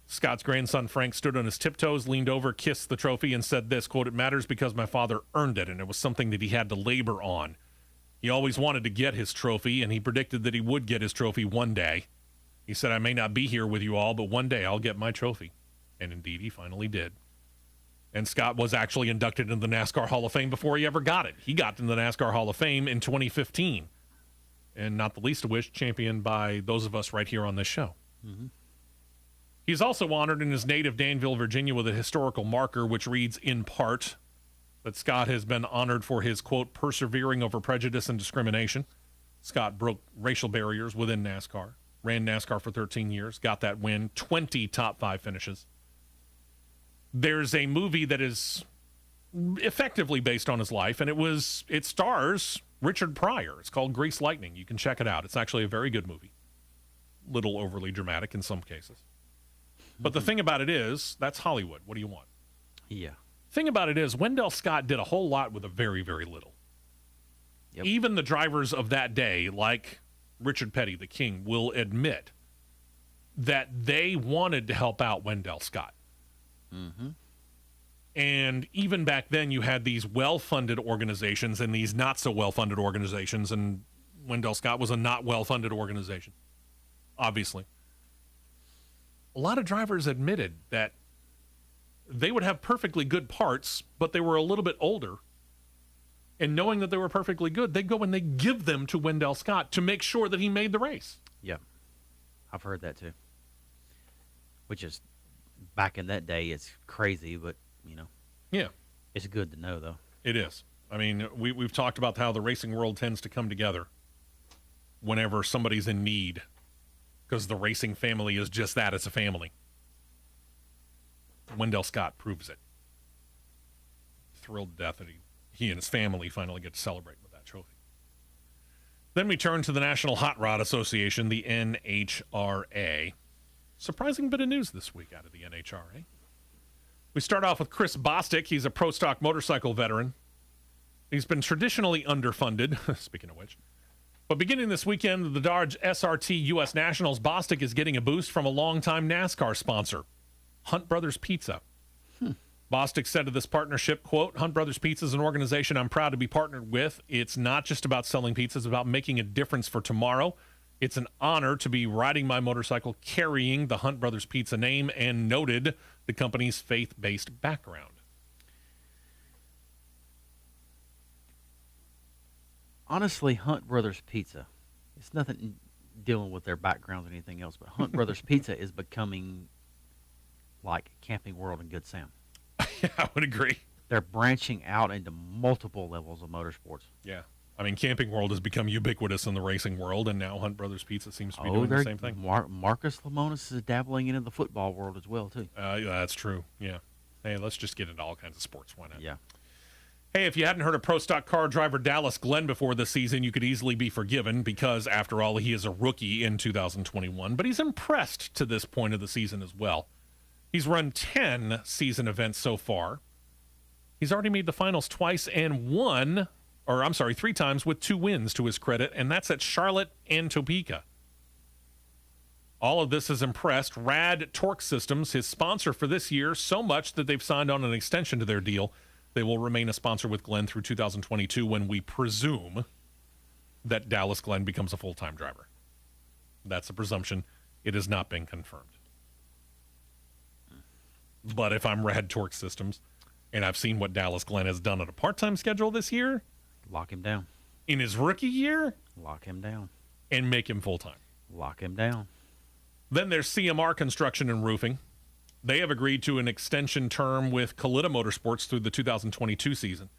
Scott's grandson Frank stood on his tiptoes, leaned over, kissed the trophy, and said this, quote, "It matters because my father earned it, and it was something that he had to labor on. He always wanted to get his trophy, and he predicted that he would get his trophy one day. He said, I may not be here with you all, but one day I'll get my trophy." And indeed, he finally did. And Scott was actually inducted into the NASCAR Hall of Fame before he ever got it. He got into the NASCAR Hall of Fame in 2015. And not the least of which, championed by those of us right here on this show. Mm-hmm. He's also honored in his native Danville, Virginia, with a historical marker which reads, in part, that Scott has been honored for his, quote, persevering over prejudice and discrimination. Scott broke racial barriers within NASCAR, ran NASCAR for 13 years, got that win, 20 top 5 finishes. There's a movie that is effectively based on his life, and it stars Richard Pryor. It's called Grease Lightning. You can check it out. It's actually a very good movie. Little overly dramatic in some cases. But the thing about it is, that's Hollywood. What do you want? Yeah. Thing about it is, Wendell Scott did a whole lot with a very, very little. Yep. Even the drivers of that day, like Richard Petty, the King, will admit that they wanted to help out Wendell Scott. Mm-hmm. And even back then, you had these well-funded organizations and these not-so-well-funded organizations, and Wendell Scott was a not well-funded organization, obviously. A lot of drivers admitted that they would have perfectly good parts, but they were a little bit older. And knowing that they were perfectly good, they go and they give them to Wendell Scott to make sure that he made the race. Yeah. I've heard that too. Which is, back in that day, it's crazy, but, you know. Yeah. It's good to know, though. It is. I mean, we've talked about how the racing world tends to come together whenever somebody's in need. Because the racing family is just that. It's a family. Wendell Scott proves it. Thrilled to death that he and his family finally get to celebrate with that trophy. Then we turn to the National Hot Rod Association, the NHRA. Surprising bit of news this week out of the NHRA. We start off with Chris Bostic. He's a pro stock motorcycle veteran. He's been traditionally underfunded, speaking of which. But beginning this weekend, the Dodge SRT U.S. Nationals, Bostic is getting a boost from a longtime NASCAR sponsor, Hunt Brothers Pizza. Bostic said of this partnership, quote, "Hunt Brothers Pizza is an organization I'm proud to be partnered with. It's not just about selling pizza, it's about making a difference for tomorrow. It's an honor to be riding my motorcycle carrying the Hunt Brothers Pizza name," and noted the company's faith-based background. Honestly, Hunt Brothers Pizza, it's nothing dealing with their backgrounds or anything else, but Hunt Brothers Pizza is becoming like Camping World and Good Sam. Yeah, I would agree. They're branching out into multiple levels of motorsports. Yeah. I mean, Camping World has become ubiquitous in the racing world, and now Hunt Brothers Pizza seems to be doing the same thing. Marcus Lemonis is dabbling into the football world as well, too. Yeah, that's true. Yeah. Hey, let's just get into all kinds of sports. Why not? Yeah. Hey, if you hadn't heard of pro stock car driver Dallas Glenn before this season, you could easily be forgiven because, after all, he is a rookie in 2021. But he's impressed to this point of the season as well. He's run 10 season events so far. He's already made the finals twice and three times with 2 wins to his credit, and that's at Charlotte and Topeka. All of this has impressed Rad Torque Systems, his sponsor for this year, so much that they've signed on an extension to their deal. They will remain a sponsor with Glenn through 2022 when we presume that Dallas Glenn becomes a full-time driver. That's a presumption. It has not been confirmed. But if I'm Rad Torque Systems and I've seen what Dallas Glenn has done on a part-time schedule this year, Lock him down. in his rookie year Lock him down. and make him full-time. Lock him down. Then there's CMR Construction and Roofing. They have agreed to an extension term with Kalitta Motorsports through the 2022 season.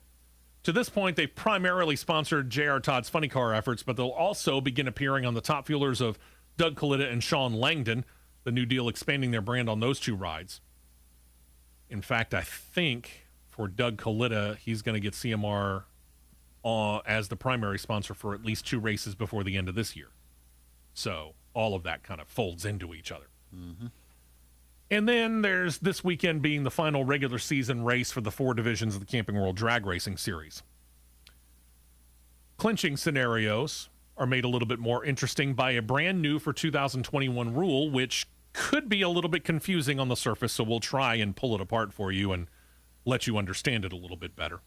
To this point, they've primarily sponsored J.R. Todd's Funny Car efforts, but they'll also begin appearing on the top fuelers of Doug Kalitta and Sean Langdon, the new deal expanding their brand on those two rides. In fact, I think for Doug Kalitta, he's going to get CMR as the primary sponsor for at least 2 races before the end of this year. So all of that kind of folds into each other. Mm-hmm. And then there's this weekend being the final regular season race for the 4 divisions of the Camping World Drag Racing Series. Clinching scenarios are made a little bit more interesting by a brand new for 2021 rule, which could be a little bit confusing on the surface, so we'll try and pull it apart for you and let you understand it a little bit better.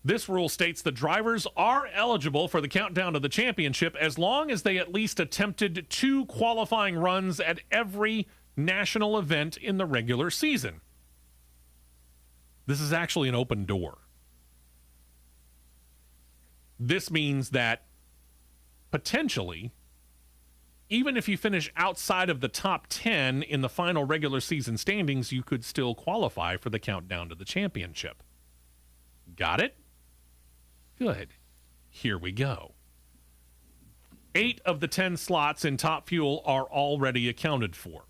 This rule states the drivers are eligible for the countdown to the championship as long as they at least attempted 2 qualifying runs at every national event in the regular season. This is actually an open door. This means that potentially, even if you finish outside of the top 10 in the final regular season standings, you could still qualify for the countdown to the championship. Got it? Good. Here we go. 8 of the 10 slots in Top Fuel are already accounted for.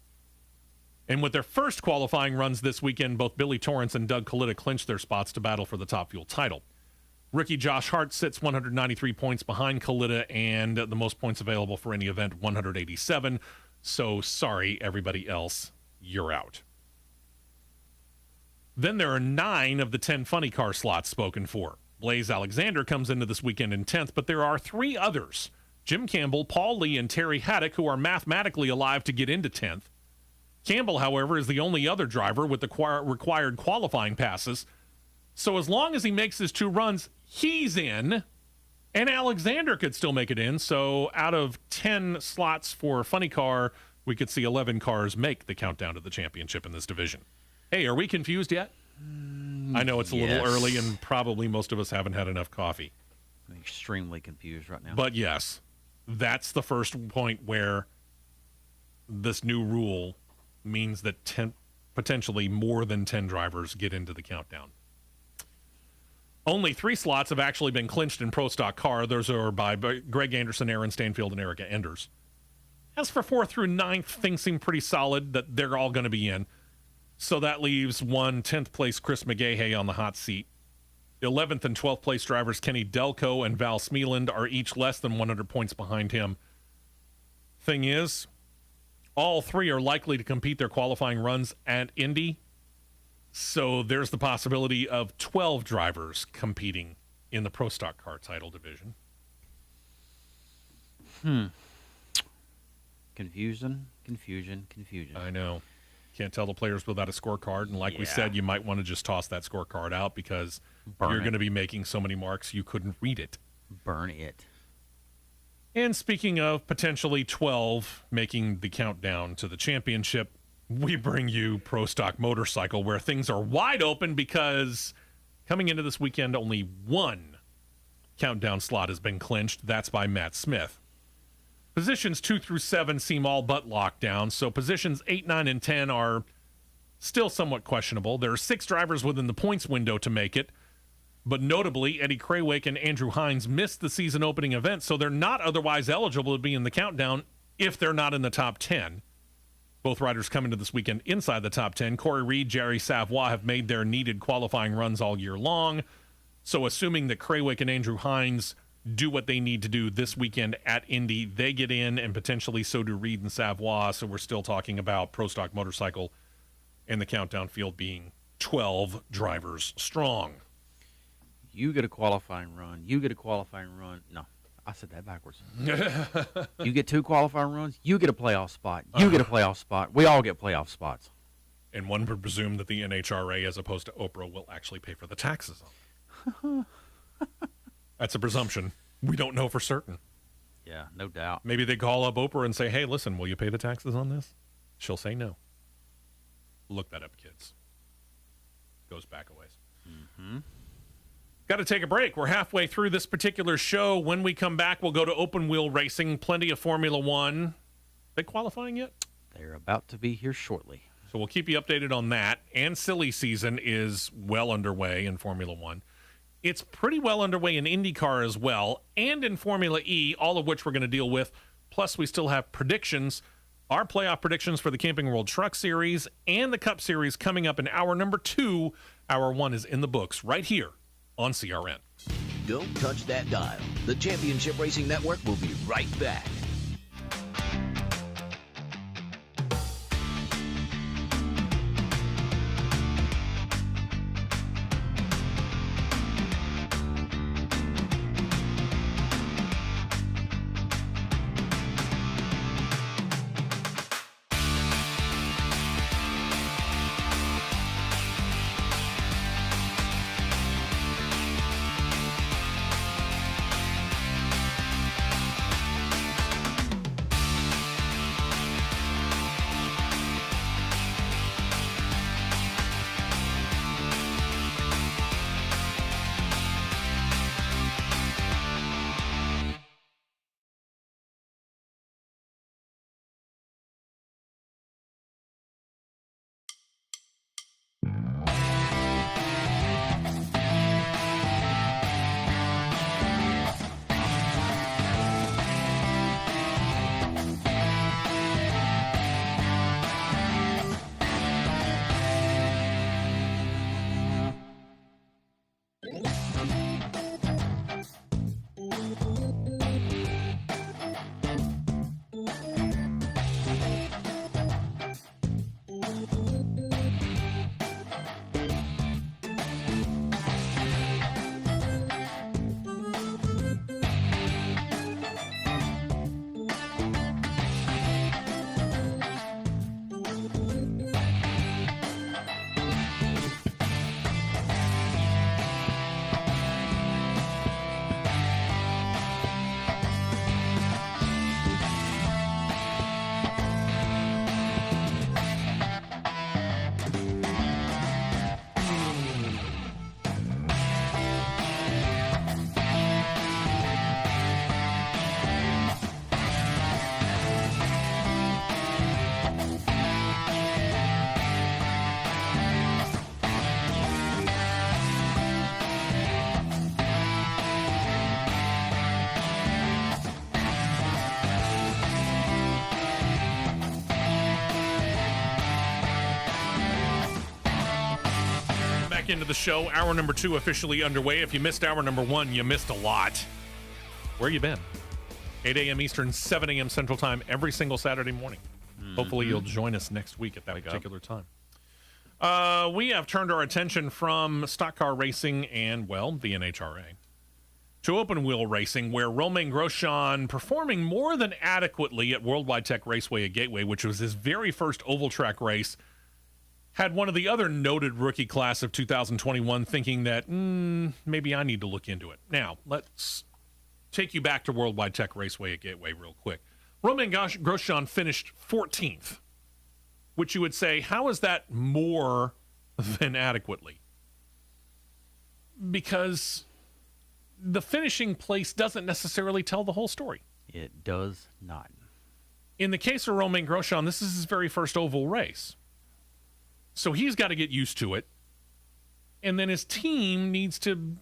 And with their first qualifying runs this weekend, both Billy Torrance and Doug Kalitta clinched their spots to battle for the Top Fuel title. Rookie Josh Hart sits 193 points behind Kalitta, and the most points available for any event, 187. So sorry, everybody else, you're out. Then there are 9 of the 10 funny car slots spoken for. Blaze Alexander comes into this weekend in 10th, but there are 3 others, Jim Campbell, Paul Lee, and Terry Haddock, who are mathematically alive to get into 10th. Campbell, however, is the only other driver with the required qualifying passes. So as long as he makes his 2 runs, he's in, and Alexander could still make it in. So out of 10 slots for funny car, we could see 11 cars make the countdown to the championship in this division. Hey, are we confused yet? I know it's a little early, and probably most of us haven't had enough coffee. I'm extremely confused right now. But yes, that's the first point where this new rule means that potentially more than 10 drivers get into the countdown. Only 3 slots have actually been clinched in Pro Stock Car. Those are by Greg Anderson, Aaron Stanfield, and Erica Enders. As for 4th through 9th, things seem pretty solid that they're all going to be in. So that leaves 10th place Chris McGahey on the hot seat. 11th and 12th place drivers Kenny Delco and Val Smeeland are each less than 100 points behind him. Thing is, all 3 are likely to compete their qualifying runs at Indy. So there's the possibility of 12 drivers competing in the Pro Stock Car title division. Confusion. I know. Can't tell the players without a scorecard. And like we said, you might want to just toss that scorecard out because you're going to be making so many marks you couldn't read it. Burn it. And speaking of potentially 12 making the countdown to the championship, we bring you Pro Stock Motorcycle, where things are wide open because coming into this weekend, only 1 countdown slot has been clinched. That's by Matt Smith. Positions 2 through 7 seem all but locked down, so positions 8, 9, and 10 are still somewhat questionable. There are 6 drivers within the points window to make it, but notably, Eddie Krawick and Andrew Hines missed the season opening event, so they're not otherwise eligible to be in the countdown if they're not in the top 10. Both riders come into this weekend inside the top 10. Corey Reed, Jerry Savoy have made their needed qualifying runs all year long, so assuming that Krawick and Andrew Hines do what they need to do this weekend at Indy, they get in, and potentially so do Reed and Savoy. So we're still talking about Pro Stock Motorcycle and the countdown field being 12 drivers strong. You get a qualifying run. No, I said that backwards. You get 2 qualifying runs. You get a playoff spot. You get a playoff spot. We all get playoff spots. And one would presume that the NHRA, as opposed to Oprah, will actually pay for the taxes on it. That's a presumption. We don't know for certain. Yeah, no doubt. Maybe they call up Oprah and say, hey, listen, will you pay the taxes on this? She'll say no. Look that up, kids. Goes back a ways. Got to take a break. We're halfway through this particular show. When we come back, we'll go to open wheel racing, plenty of Formula One. They qualifying yet? They're about to be here shortly. So we'll keep you updated on that. And silly season is well underway in Formula One. It's pretty well underway in IndyCar as well, and in Formula E, all of which we're going to deal with. Plus, we still have predictions, our playoff predictions for the Camping World Truck Series and the Cup Series coming up in hour number 2. Hour 1 is in the books right here on CRN. Don't touch that dial. The Championship Racing Network will be right back. Into the show, hour number 2 officially underway. If you missed hour number 1, you missed a lot. Where you been? 8 a.m. Eastern, 7 a.m. Central Time every single Saturday morning. Hopefully you'll join us next week at that particular time. We have turned our attention from stock car racing and, well, the NHRA to open wheel racing, where Romain Grosjean, performing more than adequately at Worldwide Tech Raceway at Gateway, which was his very first oval track race, had one of the other noted rookie class of 2021 thinking that maybe I need to look into it. Now, let's take you back to Worldwide Tech Raceway at Gateway real quick. Romain Grosjean finished 14th, which you would say, how is that more than adequately? Because the finishing place doesn't necessarily tell the whole story. It does not. In the case of Romain Grosjean, this is his very first oval race. So he's got to get used to it. And then his team needs to,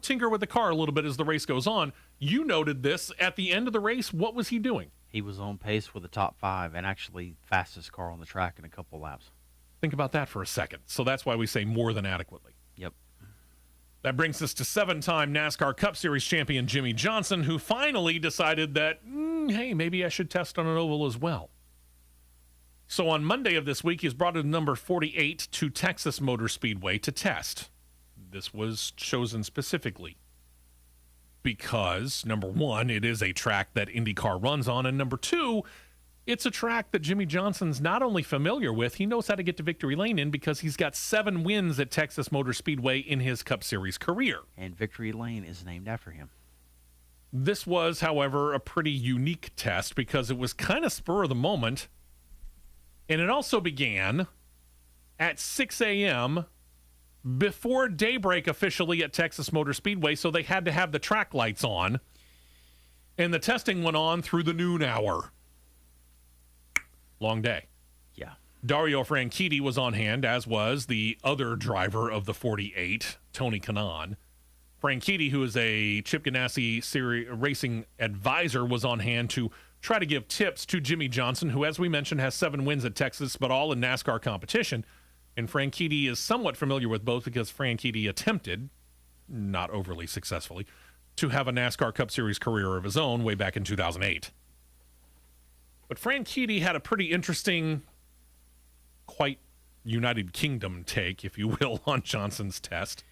tinker with the car a little bit as the race goes on. You noted this at the end of the race. What was he doing? He was on pace for the top 5 and actually fastest car on the track in a couple laps. Think about that for a second. So that's why we say more than adequately. Yep. That brings us to 7-time NASCAR Cup Series champion Jimmy Johnson, who finally decided that, hey, maybe I should test on an oval as well. So on Monday of this week, he's brought in number 48 to Texas Motor Speedway to test. This was chosen specifically because, number one, it is a track that Indycar runs on, and number two, it's a track that Jimmy Johnson's not only familiar with, he knows how to get to victory lane in because he's got 7 wins at Texas Motor Speedway in his Cup Series career. And victory lane is named after him. This was, however, a pretty unique test because it was kind of spur of the moment. And it also began at 6 a.m. before daybreak officially at Texas Motor Speedway, so they had to have the track lights on. And the testing went on through the noon hour. Long day. Yeah. Dario Franchitti was on hand, as was the other driver of the 48, Tony Kanaan. Franchitti, who is a Chip Ganassi series racing advisor, was on hand to try to give tips to Jimmy Johnson, who, as we mentioned, has 7 wins at Texas, but all in NASCAR competition. And Franchitti is somewhat familiar with both because Franchitti attempted, not overly successfully, to have a NASCAR Cup Series career of his own way back in 2008. But Franchitti had a pretty interesting, quite United Kingdom take, if you will, on Johnson's test.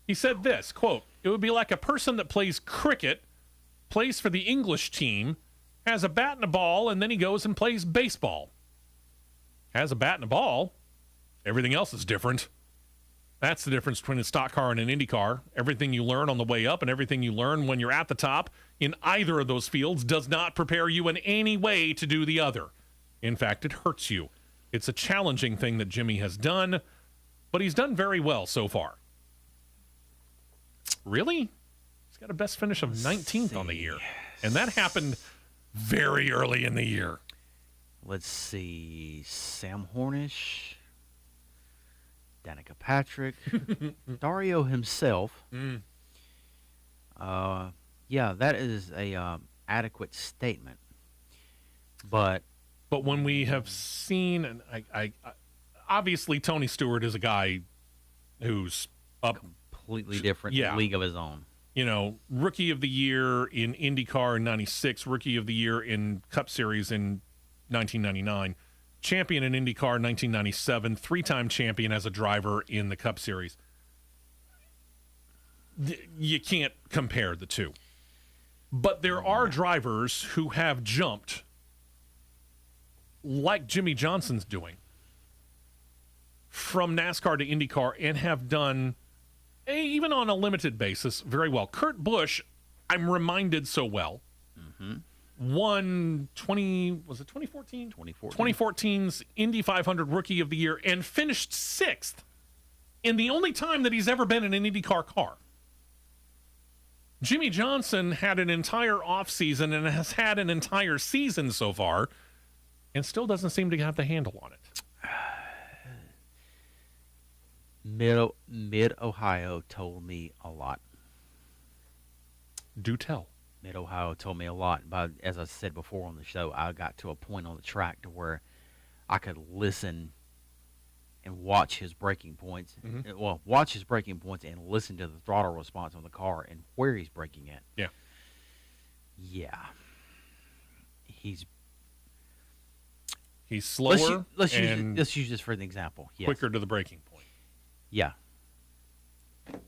He said this, quote, "It would be like a person that plays cricket, plays for the English team, has a bat and a ball, and then he goes and plays baseball. Has a bat and a ball. Everything else is different. That's the difference between a stock car and an Indycar. Everything you learn on the way up and everything you learn when you're at the top in either of those fields does not prepare you in any way to do the other. In fact, it hurts you. It's a challenging thing that Jimmy has done, but he's done very well so far." Really? He's got a best finish of 19th on the year. And that happened very early in the year. Let's see. Sam Hornish, Danica Patrick, Dario himself. Yeah, that is a adequate statement. But when we have seen, and I obviously Tony Stewart is a guy who's up completely different league of his own. You know, Rookie of the Year in IndyCar in 96, Rookie of the Year in Cup Series in 1999, champion in IndyCar in 1997, 3-time champion as a driver in the Cup Series. You can't compare the two. But there are drivers who have jumped like Jimmy Johnson's doing from NASCAR to IndyCar and have done, even on a limited basis, very well. Kurt Busch, I'm reminded so well, won 2014? 2014's Indy 500 Rookie of the Year and finished 6th in the only time that he's ever been in an IndyCar car. Jimmy Johnson had an entire offseason and has had an entire season so far and still doesn't seem to have the handle on it. Mid-Ohio told me a lot. Do tell. Mid-Ohio told me a lot. But as I said before on the show, I got to a point on the track to where I could listen and watch his braking points. Well, watch his braking points and listen to the throttle response on the car and where he's braking at. Yeah. Yeah. He's slower. Let's use this for an example. Yes. Quicker to the braking point. Yeah.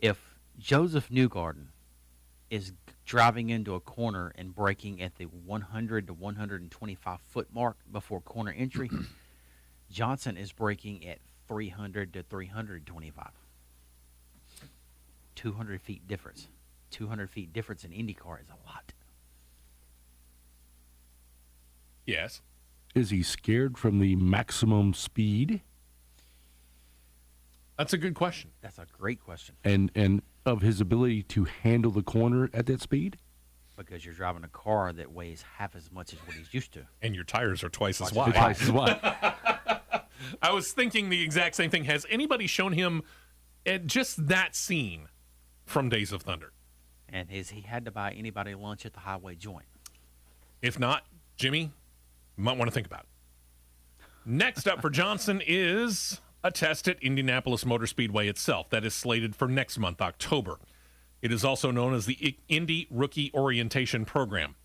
If Joseph Newgarden is driving into a corner and braking at the 100 to 125 foot mark before corner entry, Johnson is braking at 300 to 325. 200 feet difference. 200 feet difference in IndyCar is a lot. Yes. Is he scared from the maximum speed? That's a good question. That's a great question. And of his ability to handle the corner at that speed? Because you're driving a car that weighs half as much as what he's used to. And your tires are twice as wide. Twice as wide. I was thinking the exact same thing. Has anybody shown him at just that scene from Days of Thunder? And has he had to buy anybody lunch at the highway joint? If not, Jimmy, you might want to think about it. Next up for Johnson is a test at Indianapolis Motor Speedway itself. That is slated for next month, October. It is also known as the Indy Rookie Orientation Program.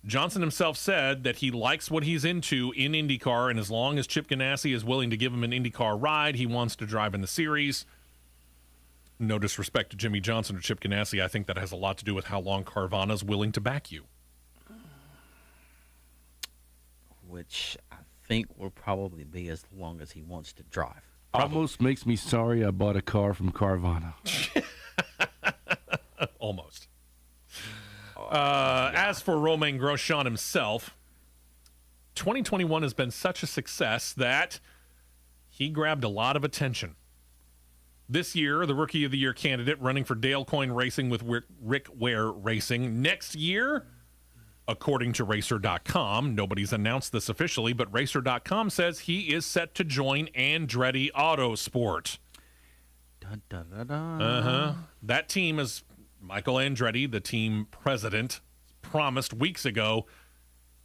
Johnson himself said that he likes what he's into in IndyCar, and as long as Chip Ganassi is willing to give him an IndyCar ride, he wants to drive in the series. No disrespect to Jimmy Johnson or Chip Ganassi, I think that has a lot to do with how long Carvana's willing to back you. Which I think will probably be as long as he wants to drive. Almost makes me sorry I bought a car from Carvana. Almost. As for Romain Grosjean himself, 2021 has been such a success that he grabbed a lot of attention This year, the Rookie of the Year candidate running for Dale Coyne Racing with Rick Ware Racing. Next year, according to Racer.com, nobody's announced this officially, but Racer.com says he is set to join Andretti Autosport. Dun, dun, dun, dun. That team is Michael Andretti, the team president, promised weeks ago,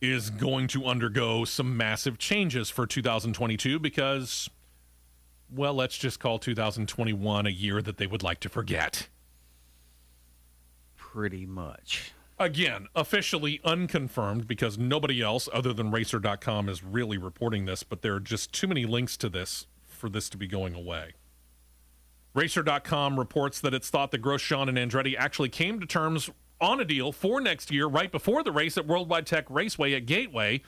is going to undergo some massive changes for 2022 because, well, let's just call 2021 a year that they would like to forget. Pretty much. Again, officially unconfirmed because nobody else other than Racer.com is really reporting this, but there are just too many links to this for this to be going away. Racer.com reports that it's thought that Grosjean and Andretti actually came to terms on a deal for next year right before the race at Worldwide Tech Raceway at Gateway.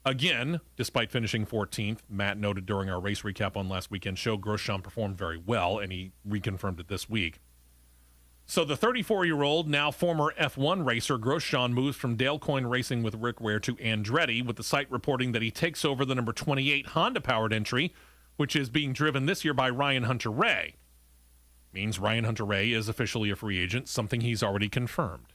Again, despite finishing 14th, Matt noted during our race recap on last weekend's show, Grosjean performed very well, and he reconfirmed it this week. So the 34-year-old, now former F1 racer, Grosjean moves from Dale Coyne Racing with Rick Ware to Andretti, with the site reporting that he takes over the number 28 Honda-powered entry, which is being driven this year by Ryan Hunter-Reay. Means Ryan Hunter-Reay is officially a free agent, something he's already confirmed.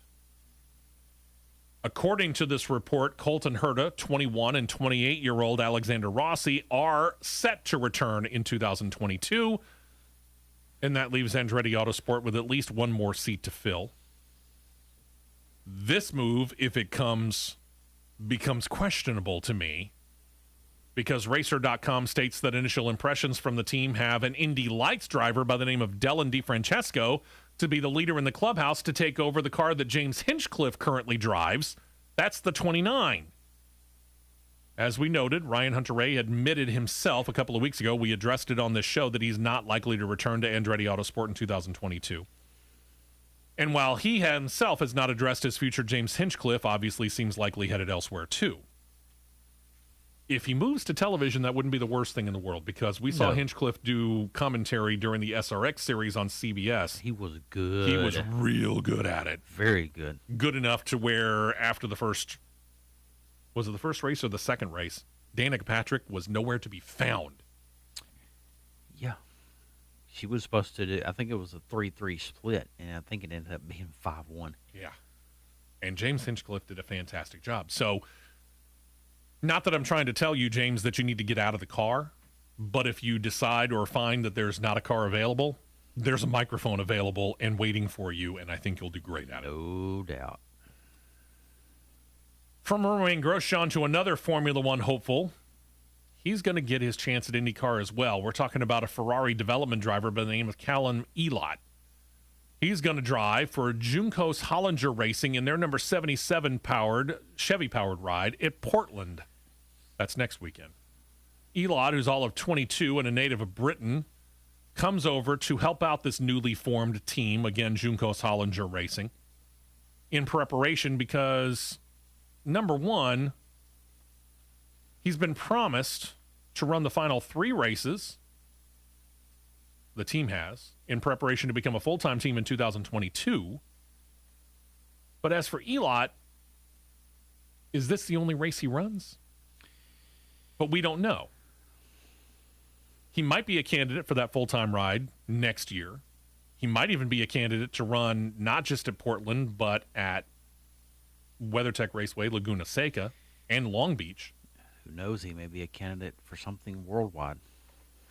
According to this report, Colton Herta, 21 and 28-year-old Alexander Rossi are set to return in 2022, and that leaves Andretti Autosport with at least one more seat to fill. This move, if it comes, becomes questionable to me because Racer.com states that initial impressions from the team have an Indy Lights driver by the name of Dylan DeFrancesco to be the leader in the clubhouse to take over the car that James Hinchcliffe currently drives. That's the 29. As we noted, Ryan Hunter-Reay admitted himself a couple of weeks ago, we addressed it on this show, that he's not likely to return to Andretti Autosport in 2022. And while he himself has not addressed his future, James Hinchcliffe obviously seems likely headed elsewhere too. If he moves to television, that wouldn't be the worst thing in the world because we saw Hinchcliffe do commentary during the SRX series on CBS. He was good. He was real good at it. Very good. Good enough to where after the first, was it the first race or the second race, Danica Patrick was nowhere to be found. Yeah. She was supposed to do, I think it was a 3-3 split, and I think it ended up being 5-1. Yeah. And James Hinchcliffe did a fantastic job. So, not that I'm trying to tell you, James, that you need to get out of the car, but if you decide or find that there's not a car available, there's a microphone available and waiting for you, and I think you'll do great at it. No doubt. From Romain Grosjean to another Formula One hopeful, he's going to get his chance at IndyCar as well. We're talking about a Ferrari development driver by the name of Callum Elott. He's going to drive for Juncos Hollinger Racing in their number 77 Chevy-powered ride at Portland. That's next weekend. Elott, who's all of 22 and a native of Britain, comes over to help out this newly formed team, again, Juncos Hollinger Racing, in preparation because, number one, he's been promised to run the final 3 races, the team has, in preparation to become a full-time team in 2022. But as for Elott, is this the only race he runs? But we don't know. He might be a candidate for that full-time ride next year. He might even be a candidate to run not just at Portland, but at WeatherTech Raceway, Laguna Seca, and Long Beach. Who knows? He may be a candidate for something worldwide.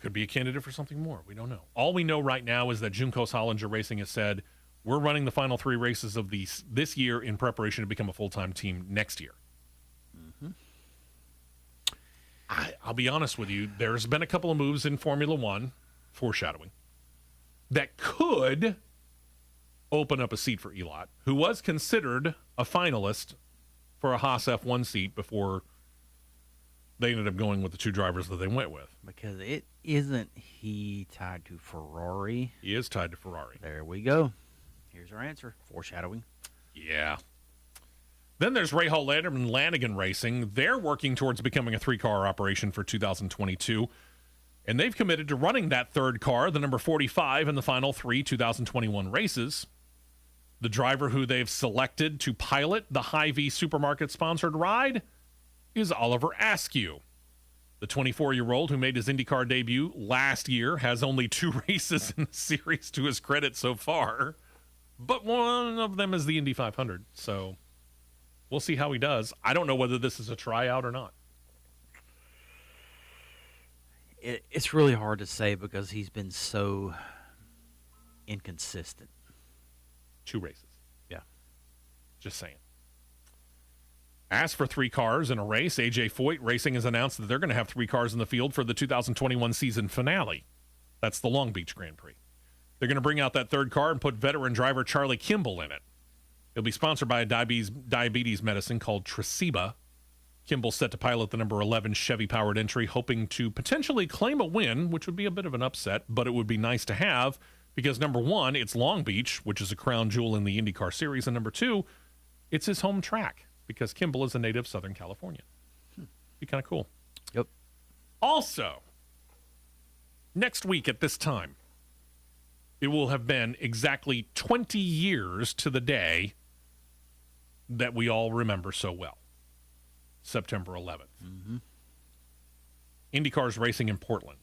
Could be a candidate for something more. We don't know. All we know right now is that Juncos Hollinger Racing has said, we're running the final 3 races of this year in preparation to become a full-time team next year. Mm-hmm. I'll be honest with you. There's been a couple of moves in Formula One, foreshadowing, that could open up a seat for Elott, who was considered a finalist for a Haas F1 seat before they ended up going with the 2 drivers that they went with. Because isn't he tied to Ferrari? He is tied to Ferrari. There we go. Here's our answer. Foreshadowing. Yeah. Then there's Rahal Landerman Lanigan Racing. They're working towards becoming a 3-car operation for 2022. And they've committed to running that 3rd car, the number 45, in the final 3 2021 races. The driver who they've selected to pilot the Hy-Vee Supermarket-sponsored ride is Oliver Askew. The 24-year-old who made his IndyCar debut last year has only 2 races in the series to his credit so far, but one of them is the Indy 500, so we'll see how he does. I don't know whether this is a tryout or not. It's really hard to say because he's been so inconsistent. 2 races. Yeah. Just saying. As for 3 cars in a race, AJ Foyt Racing has announced that they're going to have 3 cars in the field for the 2021 season finale. That's the Long Beach Grand Prix. They're going to bring out that 3rd car and put veteran driver Charlie Kimball in it. It'll be sponsored by a diabetes medicine called Tresiba. Kimball's set to pilot the number 11 Chevy-powered entry, hoping to potentially claim a win, which would be a bit of an upset, but it would be nice to have because, number 1, it's Long Beach, which is a crown jewel in the IndyCar series, and number 2, it's his home track because Kimball is a native of Southern California. Be kind of cool. Yep. Also, next week at this time, it will have been exactly 20 years to the day that we all remember so well. September 11th. Mm-hmm. IndyCar's racing in Portland.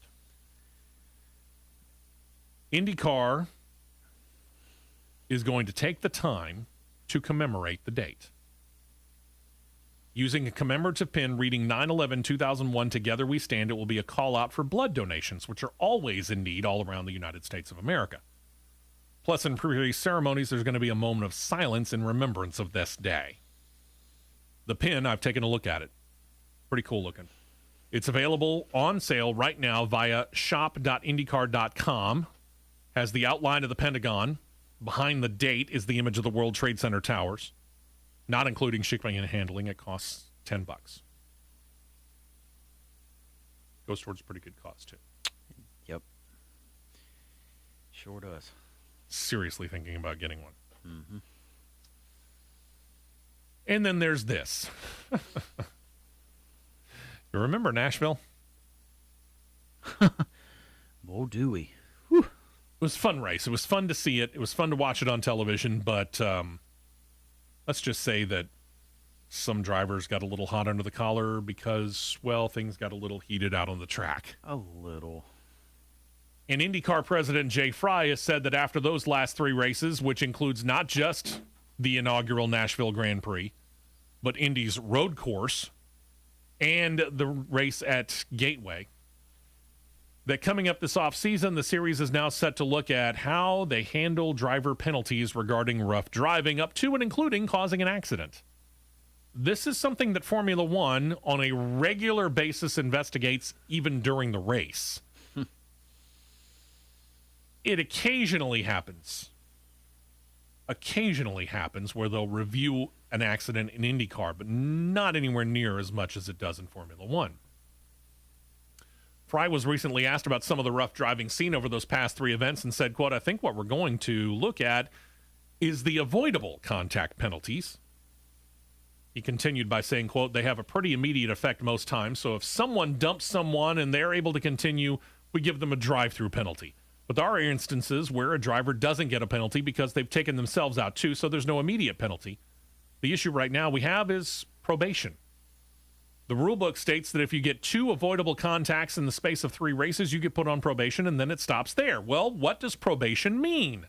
IndyCar is going to take the time to commemorate the date. Using a commemorative pin reading 9/11/2001, Together We Stand, it will be a call out for blood donations, which are always in need all around the United States of America. Plus, in pre-race ceremonies, there's going to be a moment of silence in remembrance of this day. The pin, I've taken a look at it. Pretty cool looking. It's available on sale right now via shop.indycar.com. Has the outline of the Pentagon. Behind the date is the image of the World Trade Center towers. Not including shipping and handling. It costs $10. Goes towards a pretty good cost, too. Yep. Sure does. Seriously thinking about getting one. Mm-hmm. And then there's this. You remember Nashville? Oh, do we? It was a fun race. It was fun to see it. It was fun to watch it on television, but let's just say that some drivers got a little hot under the collar because, well, things got a little heated out on the track. A little. And IndyCar president Jay Fry has said that after those last 3 races, which includes not just the inaugural Nashville Grand Prix, but Indy's road course and the race at Gateway, that coming up this offseason, the series is now set to look at how they handle driver penalties regarding rough driving, up to and including causing an accident. This is something that Formula One on a regular basis investigates even during the race. It occasionally happens where they'll review an accident in IndyCar, but not anywhere near as much as it does in Formula One. Fry was recently asked about some of the rough driving seen over those past 3 events and said, quote, I think what we're going to look at is the avoidable contact penalties. He continued by saying, quote, they have a pretty immediate effect most times, so if someone dumps someone and they're able to continue, we give them a drive-through penalty. But there are instances where a driver doesn't get a penalty because they've taken themselves out too, so there's no immediate penalty. The issue right now we have is probation. The rule book states that if you get 2 avoidable contacts in the space of 3 races, you get put on probation, and then it stops there. Well, what does probation mean?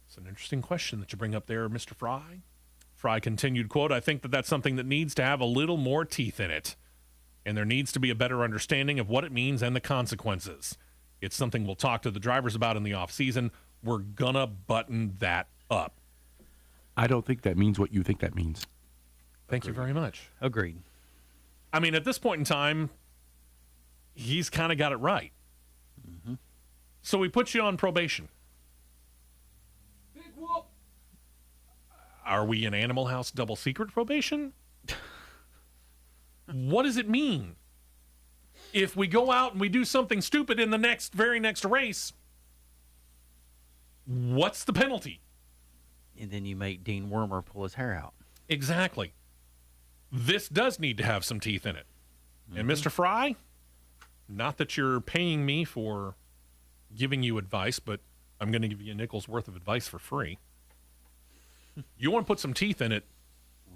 It's an interesting question that you bring up there, Mr. Fry. Fry continued, quote, I think that that's something that needs to have a little more teeth in it, and there needs to be a better understanding of what it means and the consequences. It's something we'll talk to the drivers about in the off-season. We're going to button that up. I don't think that means what you think that means. Thank you very much. Agreed. I mean, at this point in time, he's kind of got it right. Mm-hmm. So we put you on probation. Big whoop. Are we in Animal House double secret probation? What does it mean? If we go out and we do something stupid in the very next race, what's the penalty? And then you make Dean Wormer pull his hair out. Exactly. This does need to have some teeth in it. Mm-hmm. And Mr. Fry, not that you're paying me for giving you advice, but I'm going to give you a nickel's worth of advice for free. You want to put some teeth in it,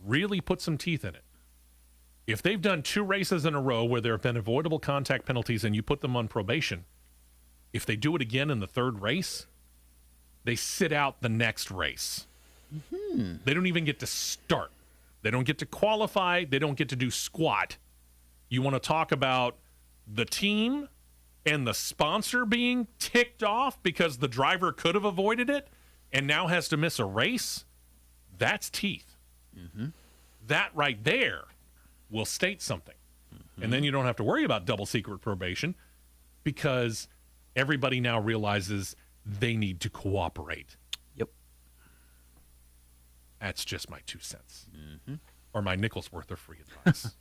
really put some teeth in it. If they've done 2 races in a row where there have been avoidable contact penalties and you put them on probation, if they do it again in the 3rd race, they sit out the next race. Mm-hmm. They don't even get to start. They don't get to qualify. They don't get to do squat. You want to talk about the team and the sponsor being ticked off because the driver could have avoided it and now has to miss a race? That's teeth. Mm-hmm. That right there will state something. Mm-hmm. And then you don't have to worry about double secret probation because everybody now realizes they need to cooperate. Yep. That's just my 2 cents. Mm-hmm. Or my nickel's worth of free advice.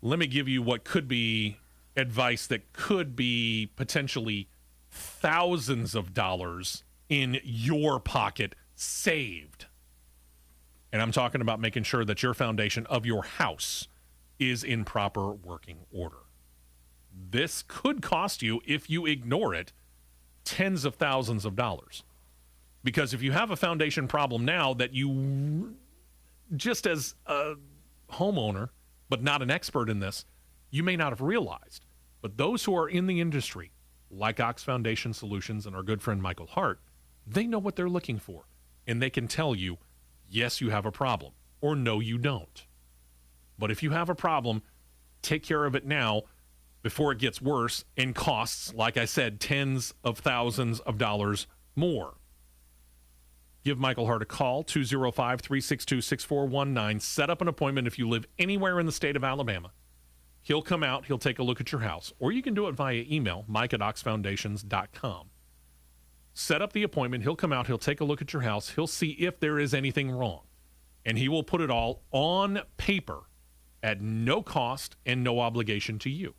Let me give you what could be advice that could be potentially thousands of dollars in your pocket saved. And I'm talking about making sure that your foundation of your house is in proper working order. This could cost you, if you ignore it, tens of thousands of dollars. Because if you have a foundation problem now that you, just as a homeowner, but not an expert in this, you may not have realized. But those who are in the industry, like Ox Foundation Solutions and our good friend Michael Hart, they know what they're looking for. And they can tell you, yes, you have a problem, or no, you don't. But if you have a problem, take care of it now before it gets worse and costs, like I said, tens of thousands of dollars more. Give Michael Hart a call, 205-362-6419. Set up an appointment if you live anywhere in the state of Alabama. He'll come out. He'll take a look at your house. Or you can do it via email, mike@oxfoundations.com. Set up the appointment. He'll come out. He'll take a look at your house. He'll see if there is anything wrong. And he will put it all on paper at no cost and no obligation to you.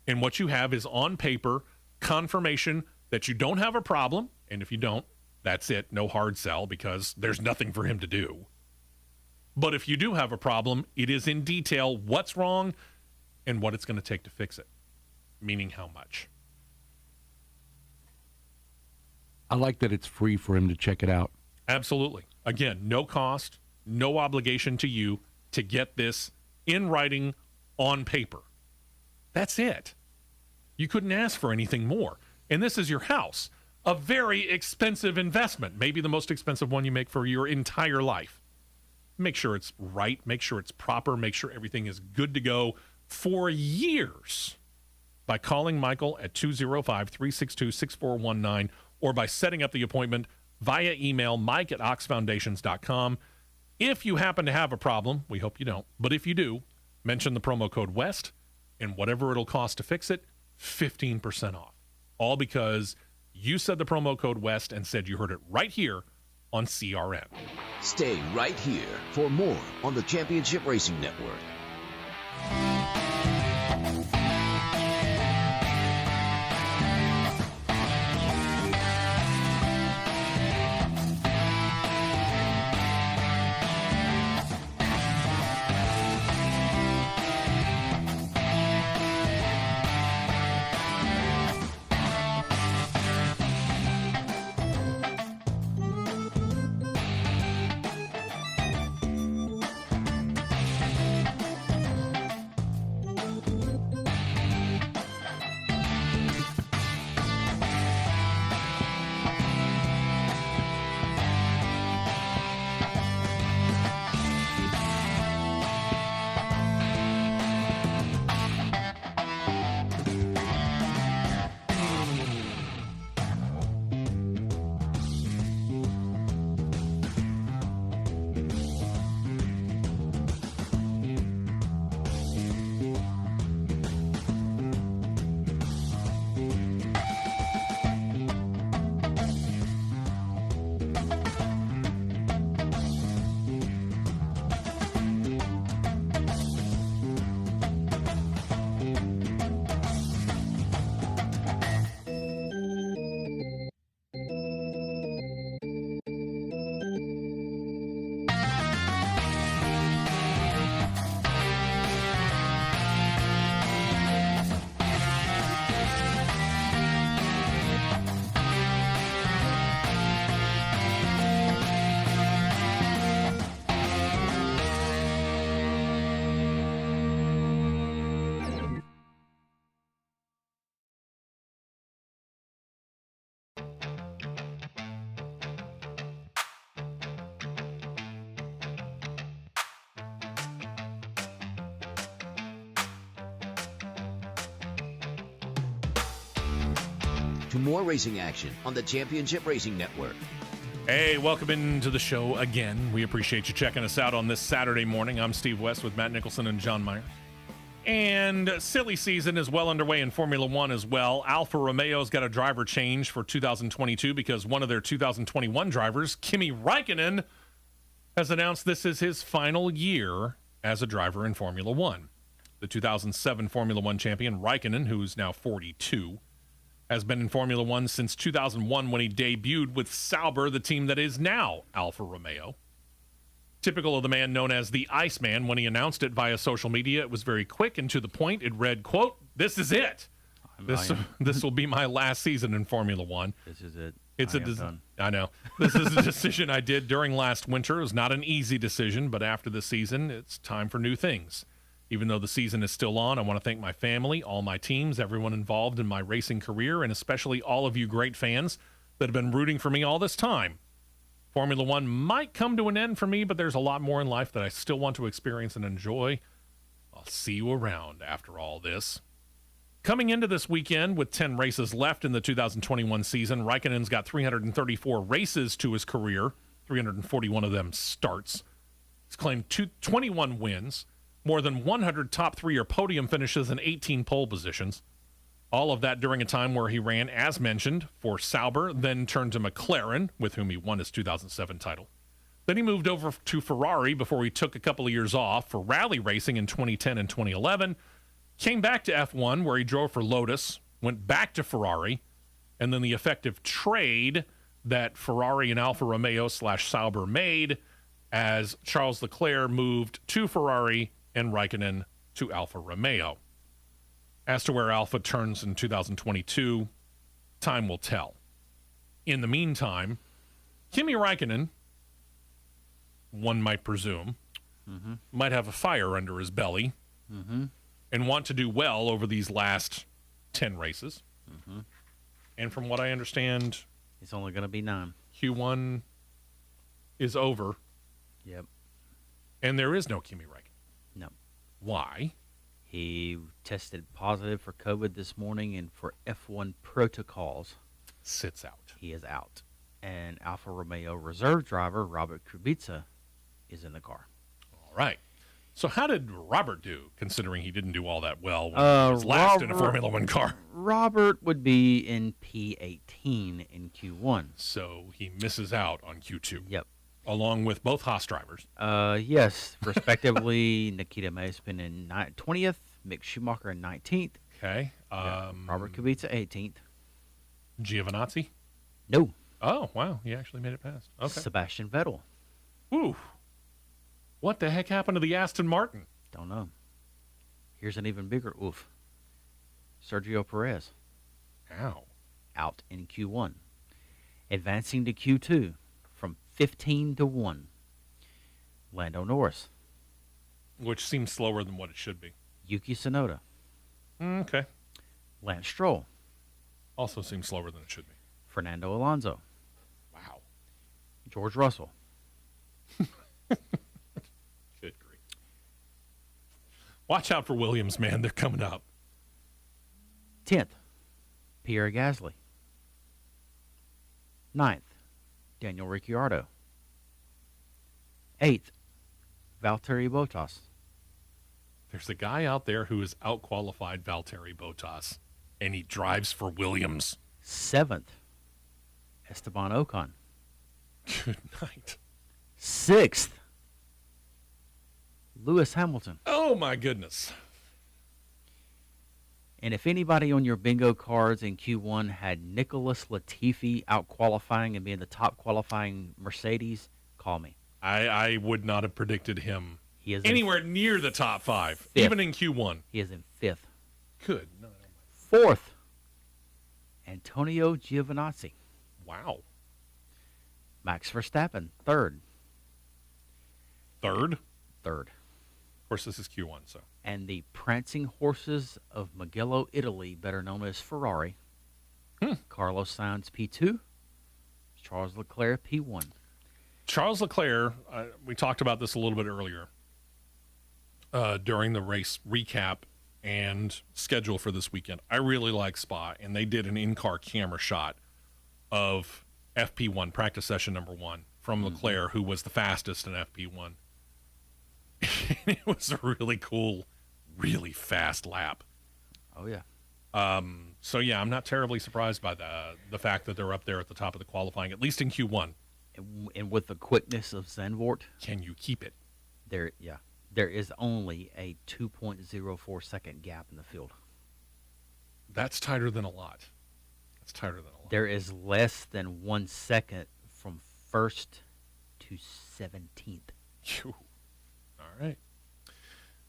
And what you have is on paper confirmation that you don't have a problem. And if you don't, that's it. No hard sell because there's nothing for him to do. But if you do have a problem, it is in detail what's wrong and what it's going to take to fix it, meaning how much. I like that it's free for him to check it out. Absolutely. Again, no cost, no obligation to you to get this in writing on paper. That's it. You couldn't ask for anything more. And this is your house. A very expensive investment, maybe the most expensive one you make for your entire life. Make sure it's right, make sure it's proper, make sure everything is good to go for years by calling Michael at 205-362-6419 or by setting up the appointment via email, mike@oxfoundations.com. If you happen to have a problem, we hope you don't, but if you do, mention the promo code WEST, and whatever it'll cost to fix it, 15% off. All because you said the promo code WEST and said you heard it right here on CRN. Stay right here for more on the Championship Racing Network. to more racing action on the Championship Racing Network. Hey, welcome into the show again. We appreciate you checking us out on this Saturday morning. I'm Steve West with Matt Nicholson and John Meyer. And silly season is well underway in Formula One as well. Alfa Romeo's got a driver change for 2022 because one of their 2021 drivers, Kimi Räikkönen, has announced this is his final year as a driver in Formula One. The 2007 Formula One champion, Räikkönen, who's now 42, has been in Formula One since 2001 when he debuted with Sauber, the team that is now Alfa Romeo. Typical of the man known as the Iceman, when he announced it via social media, it was very quick and to the point. It read, quote, "This is it. This will be my last season in Formula One. This is it. I know. This is a decision I did during last winter. It was not an easy decision, but after the season, it's time for new things. Even though the season is still on, I want to thank my family, all my teams, everyone involved in my racing career, and especially all of you great fans that have been rooting for me all this time. Formula One might come to an end for me, but there's a lot more in life that I still want to experience and enjoy. I'll see you around after all this." Coming into this weekend with 10 races left in the 2021 season, Räikkönen's got 334 races to his career, 341 of them starts. He's claimed 21 wins, more than 100 top three or podium finishes, and 18 pole positions. All of that during a time where he ran, as mentioned, for Sauber, then turned to McLaren, with whom he won his 2007 title. Then he moved over to Ferrari before he took a couple of years off for rally racing in 2010 and 2011. Came back to F1, where he drove for Lotus, went back to Ferrari, and then the effective trade that Ferrari and Alfa Romeo / Sauber made as Charles Leclerc moved to Ferrari and Räikkönen to Alfa Romeo. As to where Alfa turns in 2022, time will tell. In the meantime, Kimi Räikkönen, one might presume, might have a fire under his belly and want to do well over these last 10 races. And from what I understand, It's only going to be 9. Q1 is over. Yep. And there is no Kimi Räikkönen. No. Why? He tested positive for COVID this morning, and for F1 protocols, Sits out. he is out. And Alfa Romeo reserve driver Robert Kubica is in the car. All right. So how did Robert do, considering he didn't do all that well when he was last in a Formula One car? Robert would be in P18 in Q1. So he misses out on Q2. Yep. Along with both Haas drivers. Yes, respectively, Nikita Mazepin in 20th, Mick Schumacher in 19th, Okay. Robert Kubica 18th. Giovinazzi? No, Oh, wow. He actually made it past. Okay. Sebastian Vettel. Whew. What the heck happened to the Aston Martin? Don't know. Here's an even bigger oof. Sergio Perez Ow. out in Q1. Advancing to Q2 from 15 to 1. Lando Norris, Which seems slower than what it should be. Yuki Tsunoda, Okay. Lance Stroll, Also seems slower than it should be. Fernando Alonso, Wow. George Russell, Good grief. Watch out for Williams, man. They're coming up. 10th, Pierre Gasly, 9th, Daniel Ricciardo, 8th, Valtteri Bottas, There's a guy out there who has outqualified Valtteri Bottas, and he drives for Williams. 7th, Esteban Ocon, Good night. 6th, Lewis Hamilton. Oh, my goodness. And if anybody on your bingo cards in Q1 had Nicholas Latifi out-qualifying and being the top qualifying Mercedes, call me. I would not have predicted him He is anywhere near the top 5, Fifth. even in Q1. He is in 5th. Good night. 4th, Antonio Giovinazzi. Wow. Max Verstappen, 3rd. Third? 3rd. Of course, this is Q1, so. And the prancing horses of Mugello, Italy, better known as Ferrari. Carlos Sainz, P2. Charles Leclerc, P1. Charles Leclerc, we talked about this a little bit earlier during the race recap and schedule for this weekend. I really like Spa, and they did an in-car camera shot of FP1, practice session number 1, from Leclerc, who was the fastest in FP1. It was a really cool, really fast lap. Oh, yeah. So, yeah, I'm not terribly surprised by the fact that they're up there at the top of the qualifying, at least in Q1. And with the quickness of Zandvoort, Can you keep it? there is only a 2.04 second gap in the field. That's tighter than a lot. There is less than 1 second from first to 17th. Phew. All right.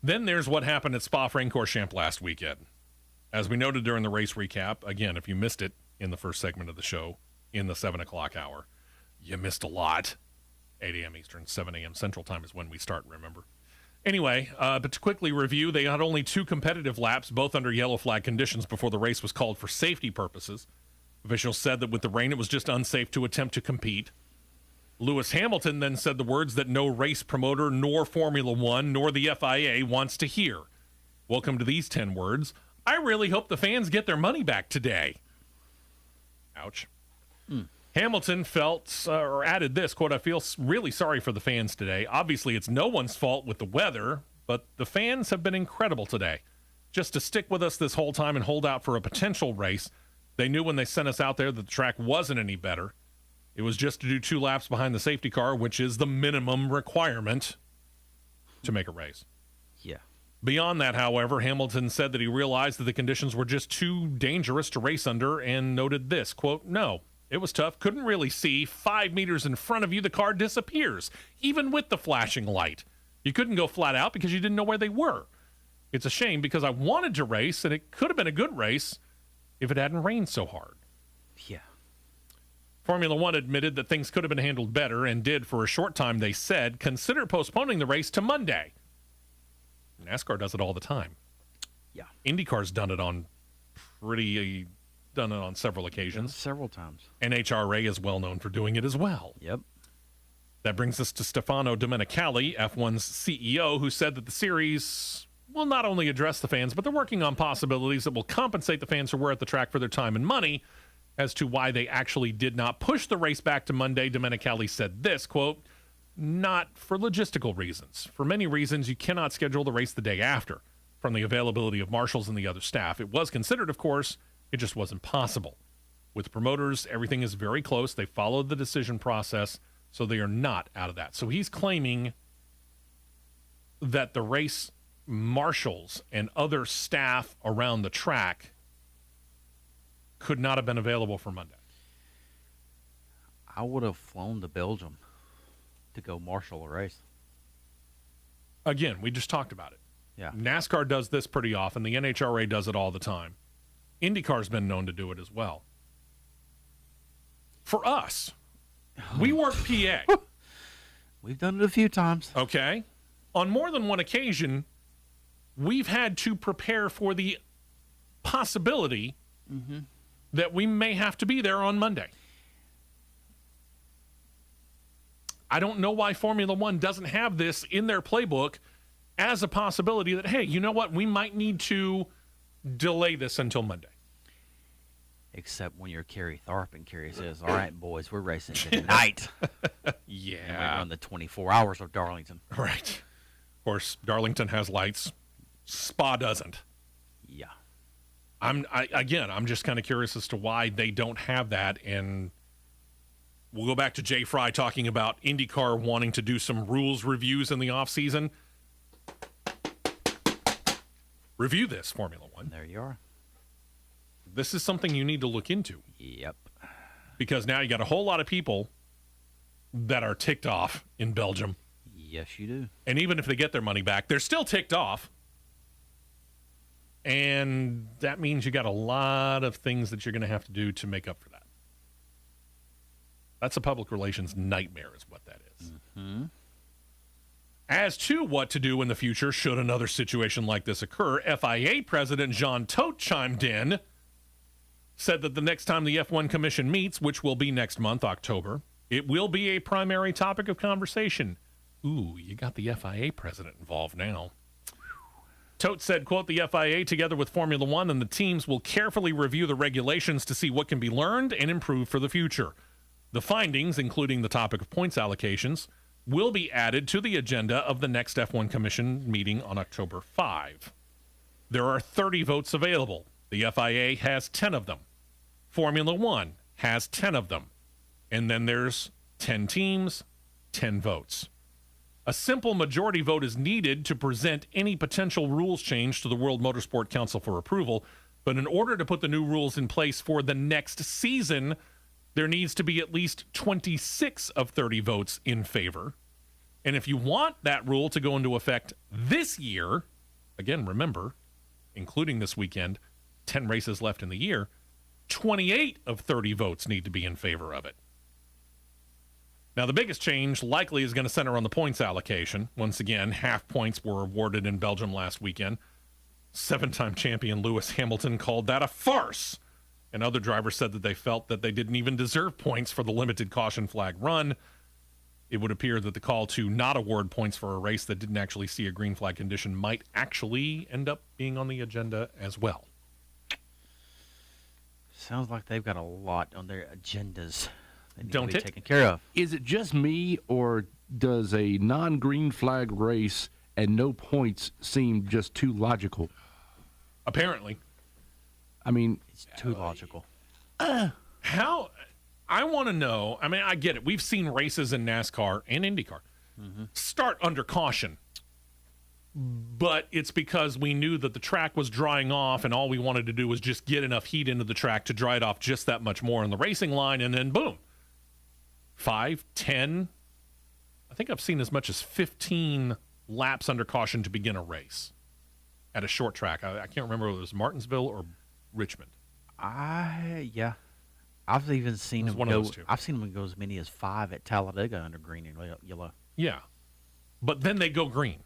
Then there's what happened at Spa-Francorchamps last weekend. As we noted during the race recap, again, if you missed it in the first segment of the show, in the 7 o'clock hour, you missed a lot. 8 a.m. Eastern, 7 a.m. Central Time is when we start, remember. Anyway, but to quickly review, they had only 2 competitive laps, both under yellow flag conditions, before the race was called for safety purposes. Officials said that with the rain, it was just unsafe to attempt to compete. Lewis Hamilton then said the words that no race promoter, nor Formula One, nor the FIA wants to hear. Welcome to these 10 words. I really hope the fans get their money back today. Ouch. Hamilton added this, quote, I feel really sorry for the fans today. Obviously, it's no one's fault with the weather, but the fans have been incredible today. Just to stick with us this whole time and hold out for a potential race. They knew when they sent us out there that the track wasn't any better. It was just to do 2 laps behind the safety car, which is the minimum requirement to make a race. Yeah. Beyond that, however, Hamilton said that he realized that the conditions were just too dangerous to race under and noted this, quote, no, it was tough. Couldn't really see. 5 meters in front of you, the car disappears, even with the flashing light. You couldn't go flat out because you didn't know where they were. It's a shame because I wanted to race, and it could have been a good race if it hadn't rained so hard. Yeah. Formula One admitted that things could have been handled better and did for a short time, they said, consider postponing the race to Monday. NASCAR does it all the time. Yeah. Indycar's done it on several occasions. Several times. NHRA is well known for doing it as well. Yep. That brings us to Stefano Domenicali, F1's CEO, who said that the series will not only address the fans, but they're working on possibilities that will compensate the fans who were at the track for their time and money. As to why they actually did not push the race back to Monday, Domenicali said this, quote, not for logistical reasons. For many reasons, you cannot schedule the race the day after, from the availability of marshals and the other staff. It was considered, of course, it just wasn't possible. With promoters, everything is very close. They followed the decision process, so they are not out of that. So he's claiming that the race marshals and other staff around the track could not have been available for Monday. I would have flown to Belgium to go marshal a race. Again, we just talked about it. Yeah. NASCAR does this pretty often. The NHRA does it all the time. IndyCar's been known to do it as well. For us, we work PA. We've done it a few times. Okay? On more than one occasion, we've had to prepare for the possibility that we may have to be there on Monday. I don't know why Formula One doesn't have this in their playbook as a possibility that, hey, you know what? We might need to delay this until Monday. Except when you're Kerry Tharp and Kerry says, all right, boys, we're racing tonight. Yeah. And we run the 24 hours of Darlington. Right. Of course, Darlington has lights. Spa doesn't. Yeah. I'm just kind of curious as to why they don't have that. And we'll go back to Jay Fry talking about IndyCar wanting to do some rules reviews in the offseason. Review this, Formula One. There you are. This is something you need to look into. Yep. Because now you got a whole lot of people that are ticked off in Belgium. Yes, you do. And even if they get their money back, they're still ticked off. And that means you got a lot of things that you're going to have to do to make up for that. That's a public relations nightmare is what that is. Mm-hmm. As to what to do in the future should another situation like this occur, FIA President Jean Todt chimed in, said that the next time the F1 Commission meets, which will be next month, October, it will be a primary topic of conversation. Ooh, you got the FIA president involved now. Todt said, quote, the FIA, together with Formula One and the teams, will carefully review the regulations to see what can be learned and improved for the future. The findings, including the topic of points allocations, will be added to the agenda of the next F1 Commission meeting on October 5. There are 30 votes available. The FIA has 10 of them. Formula One has 10 of them. And then there's 10 teams, 10 votes. A simple majority vote is needed to present any potential rules change to the World Motorsport Council for approval, but in order to put the new rules in place for the next season, there needs to be at least 26 of 30 votes in favor. And if you want that rule to go into effect this year, again, remember, including this weekend, 10 races left in the year, 28 of 30 votes need to be in favor of it. Now, the biggest change likely is going to center on the points allocation. Once again, half points were awarded in Belgium last weekend. 7-time champion Lewis Hamilton called that a farce. And other drivers said that they felt that they didn't even deserve points for the limited caution flag run. It would appear that the call to not award points for a race that didn't actually see a green flag condition might actually end up being on the agenda as well. Sounds like they've got a lot on their agendas. Don't it? Taken care of. Is it just me, or does a non-green flag race and no points seem just too logical? Apparently. I mean, It's too logical. How? I want to know. I mean, I get it. We've seen races in NASCAR and IndyCar start under caution. But it's because we knew that the track was drying off, and all we wanted to do was just get enough heat into the track to dry it off just that much more in the racing line, and then boom. 5, 10, I think I've seen as much as 15 laps under caution to begin a race at a short track. I can't remember whether it was Martinsville or Richmond. Yeah. I've even seen It was them one of go. those two. I've seen them go as many as 5 at Talladega under green and yellow. Yeah. But then they go green.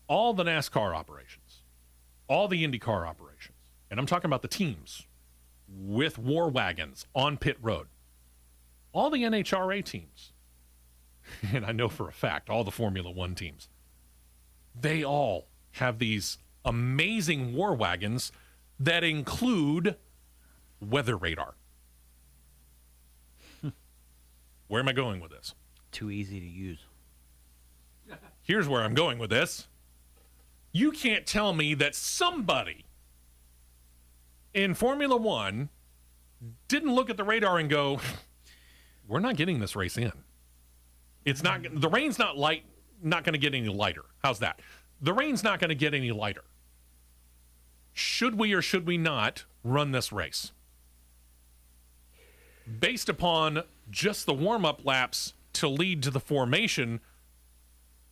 All the NASCAR operations, all the IndyCar operations, and I'm talking about the teams with war wagons on pit road, all the NHRA teams, and I know for a fact all the Formula One teams, they all have these amazing war wagons that include weather radar. Where am I going with this? Too easy to use. Here's where I'm going with this. You can't tell me that somebody in Formula One didn't look at the radar and go, we're not getting this race in. It's not, the rain's not going to get any lighter. How's that? The rain's not going to get any lighter. Should we or should we not run this race? Based upon just the warm-up laps to lead to the formation,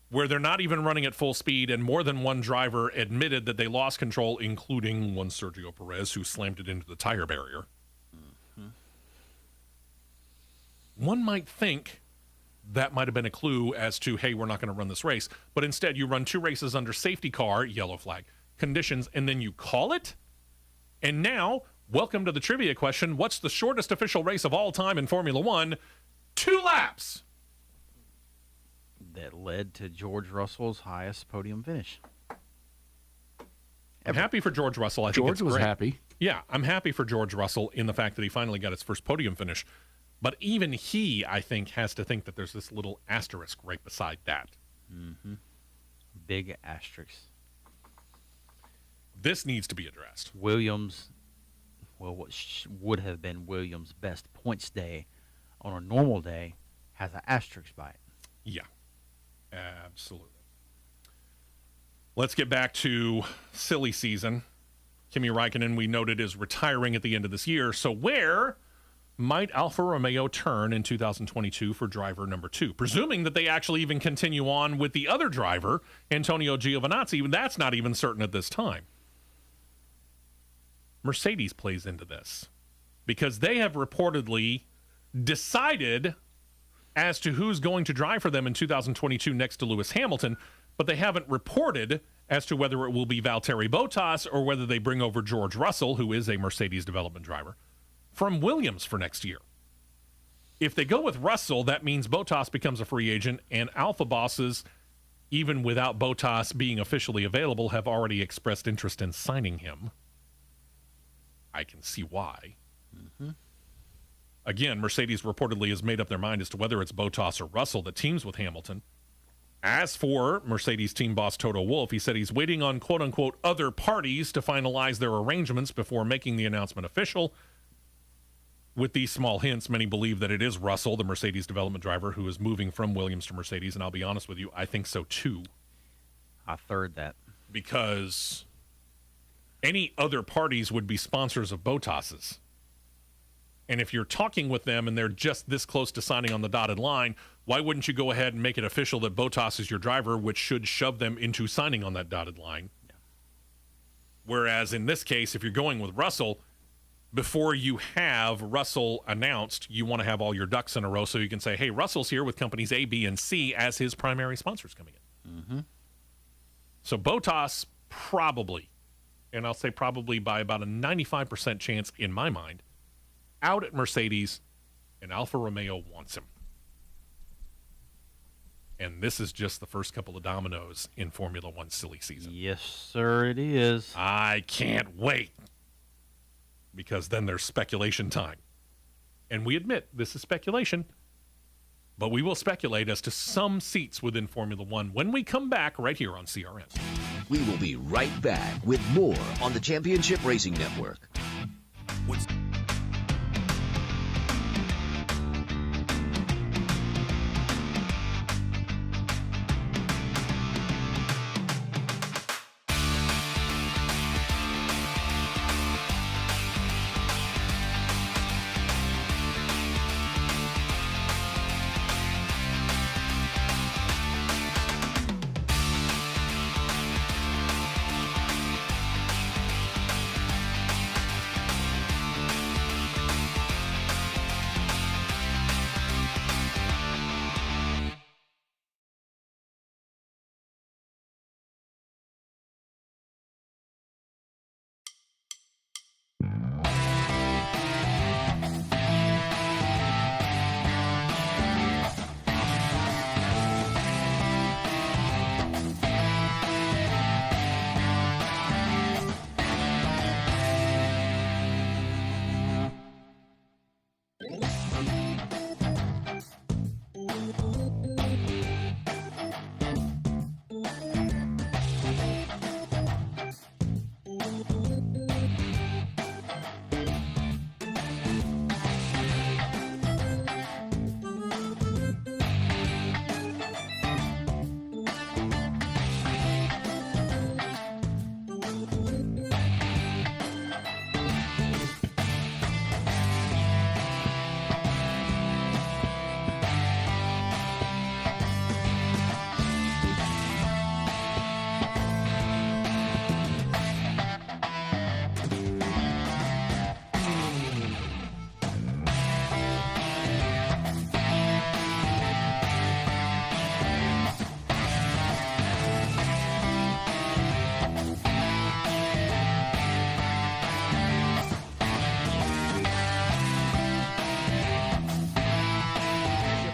where they're not even running at full speed, and more than one driver admitted that they lost control, including one Sergio Perez, who slammed it into the tire barrier. One might think that might have been a clue as to, hey, we're not going to run this race. But instead, you run 2 races under safety car, yellow flag, conditions, and then you call it? And now, welcome to the trivia question. What's the shortest official race of all time in Formula One? 2 laps. That led to George Russell's highest podium finish. I'm happy for George Russell. I think George it's was great. happy. Yeah, I'm happy for George Russell in the fact that he finally got his first podium finish. But even he, I think, has to think that there's this little asterisk right beside that. Big asterisk. This needs to be addressed. Williams, well, what would have been Williams' best points day on a normal day has an asterisk by it. Yeah, absolutely. Let's get back to silly season. Kimi Räikkönen, we noted, is retiring at the end of this year. So where might Alfa Romeo turn in 2022 for driver number 2? Presuming that they actually even continue on with the other driver, Antonio Giovinazzi. That's not even certain at this time. Mercedes plays into this because they have reportedly decided as to who's going to drive for them in 2022 next to Lewis Hamilton, but they haven't reported as to whether it will be Valtteri Bottas or whether they bring over George Russell, who is a Mercedes development driver, from Williams for next year. If they go with Russell, that means Bottas becomes a free agent, and Alpha bosses even without Bottas being officially available, have already expressed interest in signing him. I can see why. Again, Mercedes reportedly has made up their mind as to whether it's Bottas or Russell that teams with Hamilton. As for Mercedes team boss Toto Wolff, he said he's waiting on quote-unquote other parties to finalize their arrangements before making the announcement official. With these small hints, many believe that it is Russell, the Mercedes development driver, who is moving from Williams to Mercedes, and I'll be honest with you, I think so too. I third that. Because any other parties would be sponsors of Bottas's. And if you're talking with them and they're just this close to signing on the dotted line, why wouldn't you go ahead and make it official that Bottas is your driver, which should shove them into signing on that dotted line? Yeah. Whereas in this case, if you're going with Russell, before you have Russell announced, you want to have all your ducks in a row so you can say, hey, Russell's here with companies A, B, and C as his primary sponsors coming in. So Bottas probably, and I'll say probably by about a 95% chance in my mind, out at Mercedes, and Alfa Romeo wants him. And this is just the first couple of dominoes in Formula One silly season. Yes, sir, it is. I can't wait, because then there's speculation time. And we admit this is speculation, but we will speculate as to some seats within Formula One when we come back right here on CRN. We will be right back with more on the Championship Racing Network.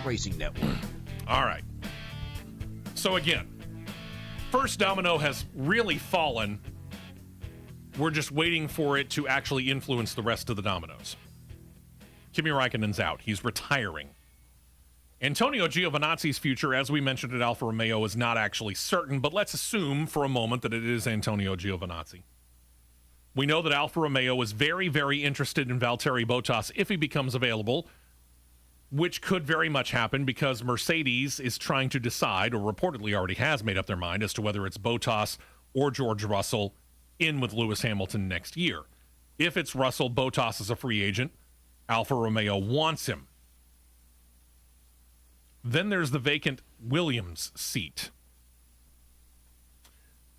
Racing Network. All right. So again, first domino has really fallen. We're just waiting for it to actually influence the rest of the dominoes. Kimi Räikkönen's out. He's retiring. Antonio Giovinazzi's future, as we mentioned at Alfa Romeo, is not actually certain, but let's assume for a moment that it is Antonio Giovinazzi. We know that Alfa Romeo is very, very interested in Valtteri Bottas if he becomes available, which could very much happen because Mercedes is trying to decide, or reportedly already has made up their mind, as to whether it's Bottas or George Russell in with Lewis Hamilton next year. If it's Russell, Bottas is a free agent. Alfa Romeo wants him. Then there's the vacant Williams seat.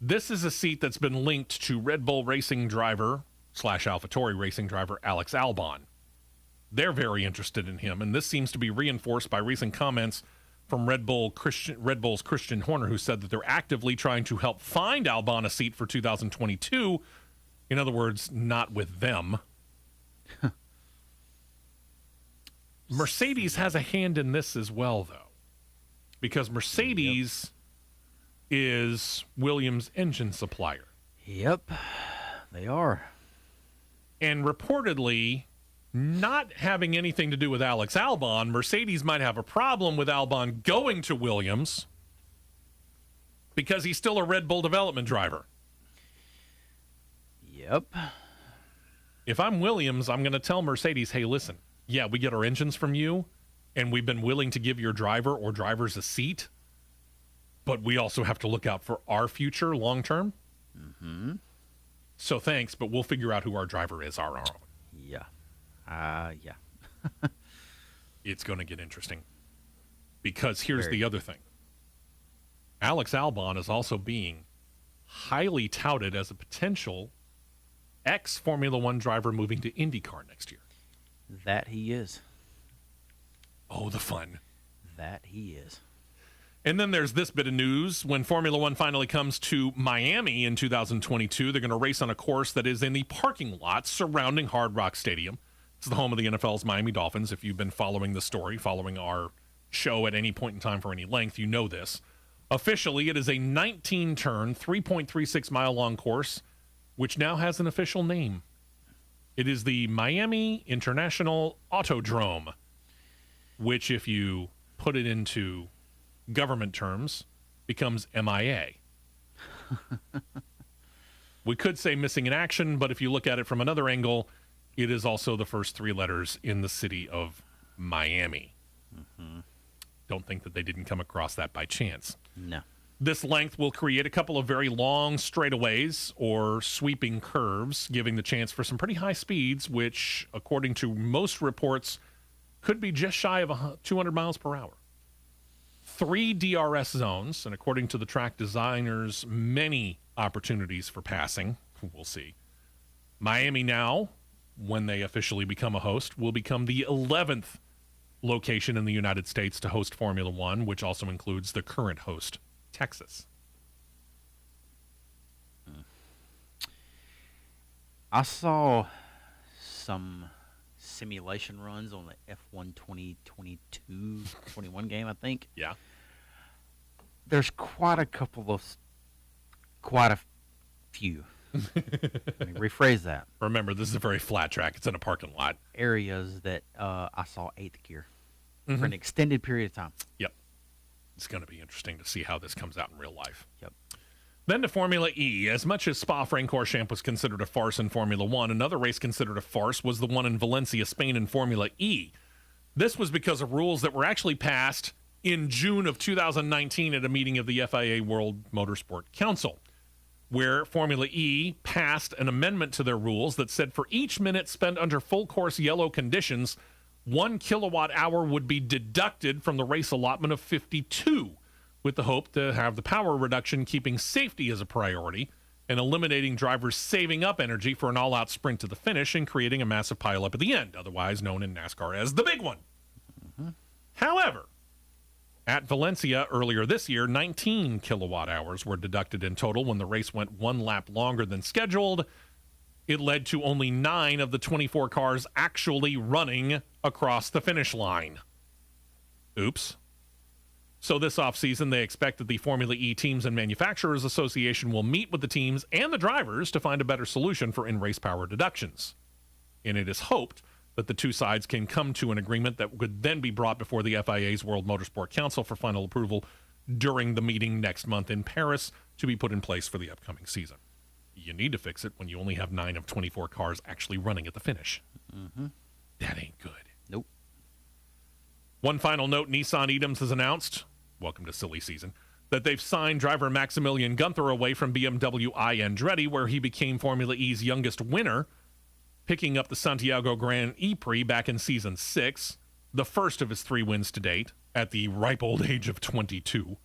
This is a seat that's been linked to Red Bull racing driver / AlphaTauri racing driver Alex Albon. They're very interested in him, and this seems to be reinforced by recent comments from Red Bull's Christian Horner, who said that they're actively trying to help find Albon a seat for 2022. In other words, not with them. Mercedes has a hand in this as well, though, because Mercedes is Williams' engine supplier. Yep, they are. And reportedly, not having anything to do with Alex Albon, Mercedes might have a problem with Albon going to Williams because he's still a Red Bull development driver. Yep. If I'm Williams, I'm going to tell Mercedes, hey, listen, yeah, we get our engines from you, and we've been willing to give your driver or drivers a seat, but we also have to look out for our future long term. Mm-hmm. So thanks, but we'll figure out who our driver is on our own. Yeah. Yeah. It's going to get interesting. Because here's Very. the other thing. Alex Albon is also being highly touted as a potential ex-Formula One driver moving to IndyCar next year. That he is. Oh, the fun. That he is. And then there's this bit of news. When Formula One finally comes to Miami in 2022, they're going to race on a course that is in the parking lot surrounding Hard Rock Stadium. It's the home of the NFL's Miami Dolphins. If you've been following the story, following our show at any point in time for any length, you know this. Officially, it is a 19-turn, 3.36-mile-long course, which now has an official name. It is the Miami International Autodrome, which, if you put it into government terms, becomes MIA. We could say missing in action, but if you look at it from another angle, it is also the first three letters in the city of Miami. Mm-hmm. Don't think that they didn't come across that by chance. No. This length will create a couple of very long straightaways or sweeping curves, giving the chance for some pretty high speeds, which, according to most reports, could be just shy of 200 miles per hour. 3 DRS zones, and according to the track designers, many opportunities for passing. We'll see. Miami now, when they officially become a host, will become the 11th location in the United States to host Formula One, which also includes the current host, Texas. I saw some simulation runs on the F1 2022-21 game, I think. Yeah. There's quite a few. Let me rephrase that. Remember, this is a very flat track. It's in a parking lot. Areas that I saw eighth gear for an extended period of time. Yep. It's going to be interesting to see how this comes out in real life. Yep. Then to Formula E. As much as Spa-Francorchamps was considered a farce in Formula One, another race considered a farce was the one in Valencia, Spain in Formula E. This was because of rules that were actually passed in June of 2019 at a meeting of the FIA World Motorsport Council, where Formula E passed an amendment to their rules that said for each minute spent under full course yellow conditions, 1 kilowatt hour would be deducted from the race allotment of 52, with the hope to have the power reduction keeping safety as a priority and eliminating drivers saving up energy for an all-out sprint to the finish and creating a massive pileup at the end, otherwise known in NASCAR as the big one. However, at Valencia earlier this year, 19 kilowatt hours were deducted in total when the race went one lap longer than scheduled. It led to only 9 of the 24 cars actually running across the finish line. Oops. So this offseason, they expect that the Formula E Teams and Manufacturers Association will meet with the teams and the drivers to find a better solution for in-race power deductions. And it is hoped that the two sides can come to an agreement that could then be brought before the FIA's World Motorsport Council for final approval during the meeting next month in Paris to be put in place for the upcoming season. You need to fix it when you only have 9 of 24 cars actually running at the finish. Mm-hmm. That ain't good. Nope. One final note, Nissan Edams has announced, welcome to silly season, that they've signed driver Maximilian Gunther away from BMW I Andretti, where he became Formula E's youngest winner, picking up the Santiago Grand Prix back in Season 6, the first of his 3 wins to date, at the ripe old age of 22.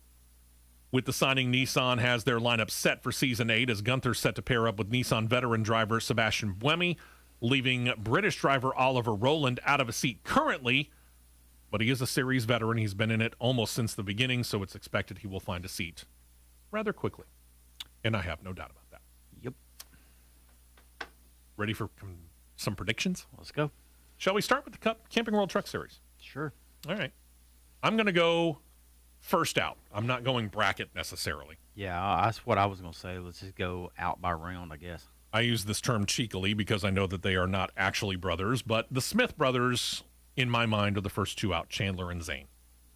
With the signing, Nissan has their lineup set for Season 8, as Gunther's set to pair up with Nissan veteran driver Sebastian Buemi, leaving British driver Oliver Rowland out of a seat currently, but he is a series veteran. He's been in it almost since the beginning, so it's expected he will find a seat rather quickly. And I have no doubt about that. Yep. Ready for some predictions? Let's go. Shall we start with the Camping World Truck Series? Sure. All right. I'm going to go first out. I'm not going bracket necessarily. Yeah, that's what I was going to say. Let's just go out by round, I guess. I use this term cheekily because I know that they are not actually brothers, but the Smith brothers, in my mind, are the first two out, Chandler and Zane.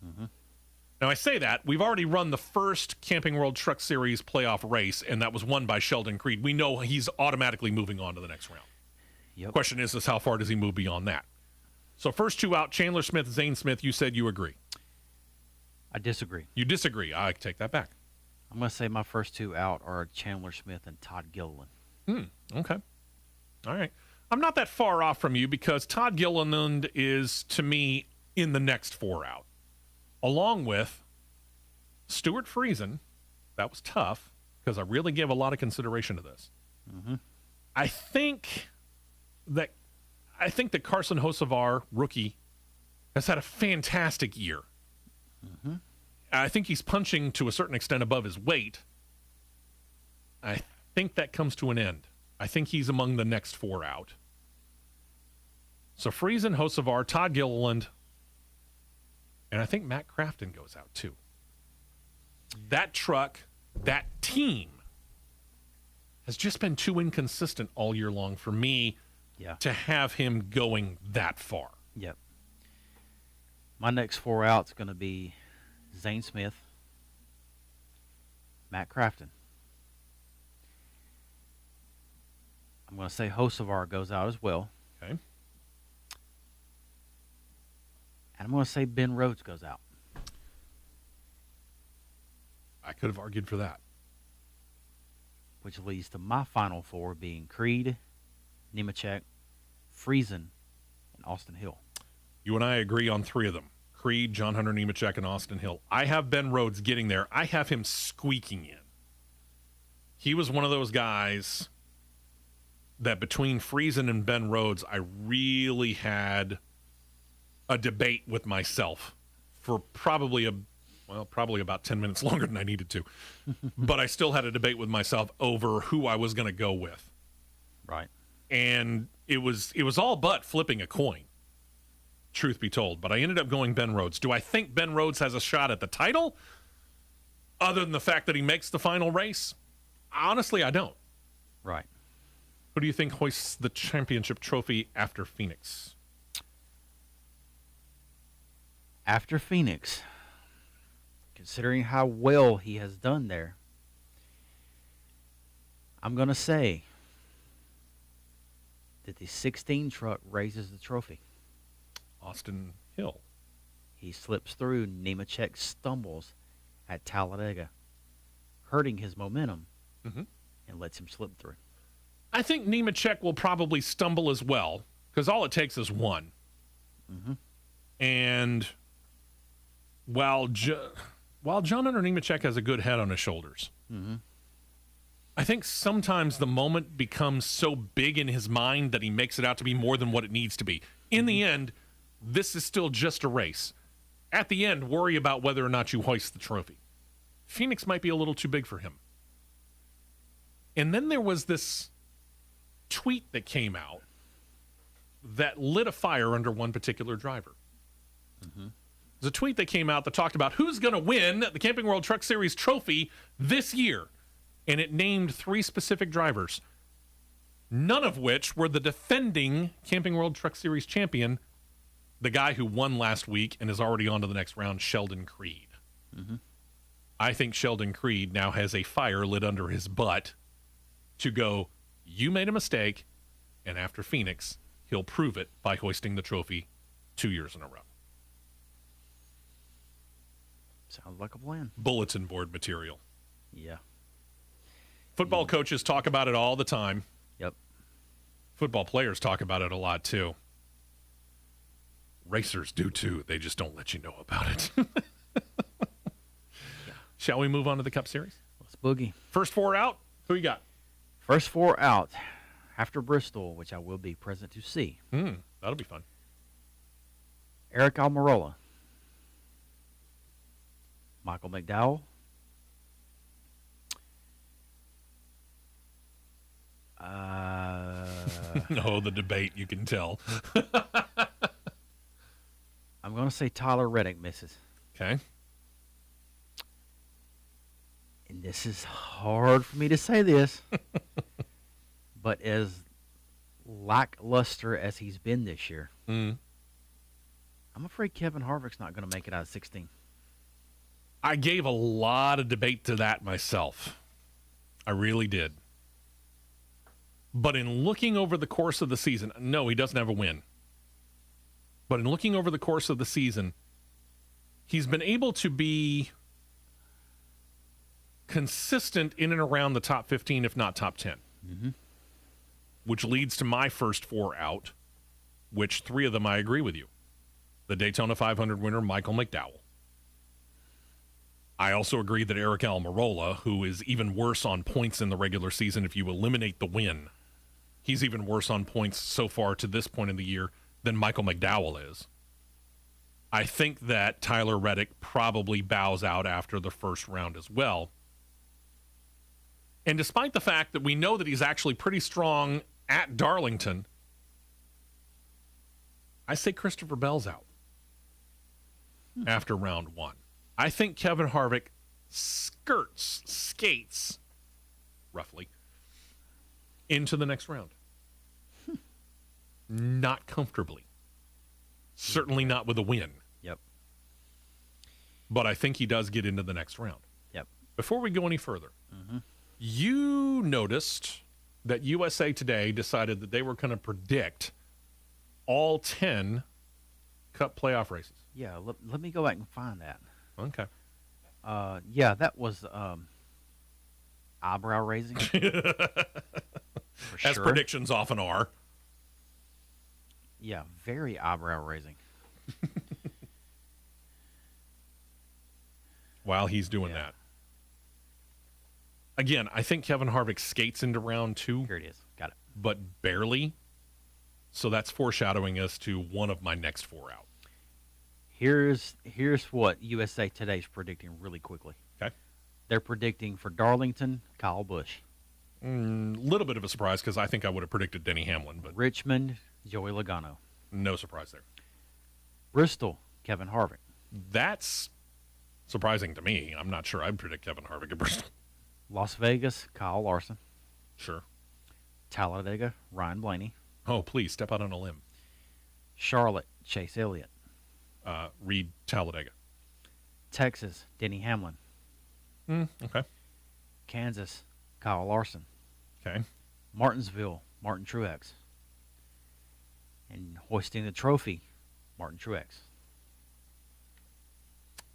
Mm-hmm. Now, I say that. We've already run the first Camping World Truck Series playoff race, and that was won by Sheldon Creed. We know he's automatically moving on to the next round. Yep. Question is how far does he move beyond that? So first two out, Chandler Smith, Zane Smith, you said you agree. I disagree. You disagree. I take that back. I'm going to say my first two out are Chandler Smith and Todd Gilliland. Okay. All right. I'm not that far off from you because Todd Gilliland is, to me, in the next four out. Along with Stuart Friesen. That was tough because I really gave a lot of consideration to this. Mm-hmm. I think that Carson Hocevar, rookie, has had a fantastic year. Mm-hmm. I think he's punching to a certain extent above his weight. I think that comes to an end. I think he's among the next four out. So Friesen, Hocevar, Todd Gilliland, and I think Matt Crafton goes out too. That truck, that team, has just been too inconsistent all year long for me to have him going that far. Yep. My next four out's going to be Zane Smith, Matt Crafton. I'm going to say Hocevar goes out as well. Okay. And I'm going to say Ben Rhodes goes out. I could have argued for that. Which leads to my final four being Creed, Nemechek, Friesen, and Austin Hill. You and I agree on three of them. Creed, John Hunter Nemechek, and Austin Hill. I have Ben Rhodes getting there. I have him squeaking in. He was one of those guys that between Friesen and Ben Rhodes, I really had a debate with myself for probably about 10 minutes longer than I needed to. But I still had a debate with myself over who I was going to go with. Right. And it was all but flipping a coin, truth be told. But I ended up going Ben Rhodes. Do I think Ben Rhodes has a shot at the title? Other than the fact that he makes the final race? Honestly, I don't. Right. Who do you think hoists the championship trophy after Phoenix? After Phoenix, considering how well he has done there, I'm going to say that the 16 truck raises the trophy. Austin Hill. He slips through. Nemechek stumbles at Talladega, hurting his momentum, and lets him slip through. I think Nemechek will probably stumble as well, because all it takes is one. Mm-hmm. And while John Hunter Nemechek has a good head on his shoulders, I think sometimes the moment becomes so big in his mind that he makes it out to be more than what it needs to be. In the end, this is still just a race. At the end, worry about whether or not you hoist the trophy. Phoenix might be a little too big for him. And then there was this tweet that came out that lit a fire under one particular driver. There's a tweet that came out that talked about who's going to win the Camping World Truck Series trophy this year. And it named three specific drivers, none of which were the defending Camping World Truck Series champion, the guy who won last week and is already on to the next round, Sheldon Creed. I think Sheldon Creed now has a fire lit under his butt to go, you made a mistake, and after Phoenix, he'll prove it by hoisting the trophy 2 years in a row. Sounds like a plan. Bulletin board material. Yeah. Football coaches talk about it all the time. Yep. Football players talk about it a lot, too. Racers do, too. They just don't let you know about it. Shall we move on to the Cup Series? Let's boogie. First four out. Who you got? First four out after Bristol, which I will be present to see. That'll be fun. Eric Almirola, Michael McDowell, No, the debate, you can tell. I'm going to say Tyler Reddick misses. Okay. and this is hard for me to say this, but as lackluster as he's been this year, I'm afraid Kevin Harvick's not going to make it out of 16. I gave a lot of debate to that myself. I really did. But in looking over the course of the season, no, he doesn't have a win. But in looking over the course of the season, he's been able to be consistent in and around the top 15, if not top 10. Which leads to my first 4 out, which 3 of them I agree with you. The Daytona 500 winner, Michael McDowell. I also agree that Eric Almirola, who is even worse on points in the regular season if you eliminate the win, he's even worse on points so far to this point in the year than Michael McDowell is. I think that Tyler Reddick probably bows out after the first round as well. And despite the fact that we know that he's actually pretty strong at Darlington, I say Christopher Bell's out after round 1. I think Kevin Harvick skates, roughly, into the next round. Not comfortably. Certainly not with a win. Yep. But I think he does get into the next round. Yep. Before we go any further, you noticed that USA Today decided that they were going to predict all 10 Cup playoff races. Yeah, let me go back and find that. Okay. Yeah, that was eyebrow raising. As predictions often are. Yeah, very eyebrow raising. While he's doing that. Again, I think Kevin Harvick skates into round 2. Here it is. Got it. But barely. So that's foreshadowing us to one of my next 4 out. Here's what USA Today's predicting really quickly. Okay. They're predicting for Darlington, Kyle Busch. Little bit of a surprise because I think I would have predicted Denny Hamlin, but Richmond, Joey Logano. no surprise there. Bristol, Kevin Harvick. That's surprising to me. I'm not sure I'd predict Kevin Harvick at Bristol. Las Vegas, Kyle Larson. Sure. Talladega, Ryan Blaney. Oh, please, step out on a limb. Charlotte, Chase Elliott. Reed Talladega. Texas, Denny Hamlin. Okay. Kansas, Kyle Larson. Okay. Martinsville, Martin Truex. And hoisting the trophy, Martin Truex.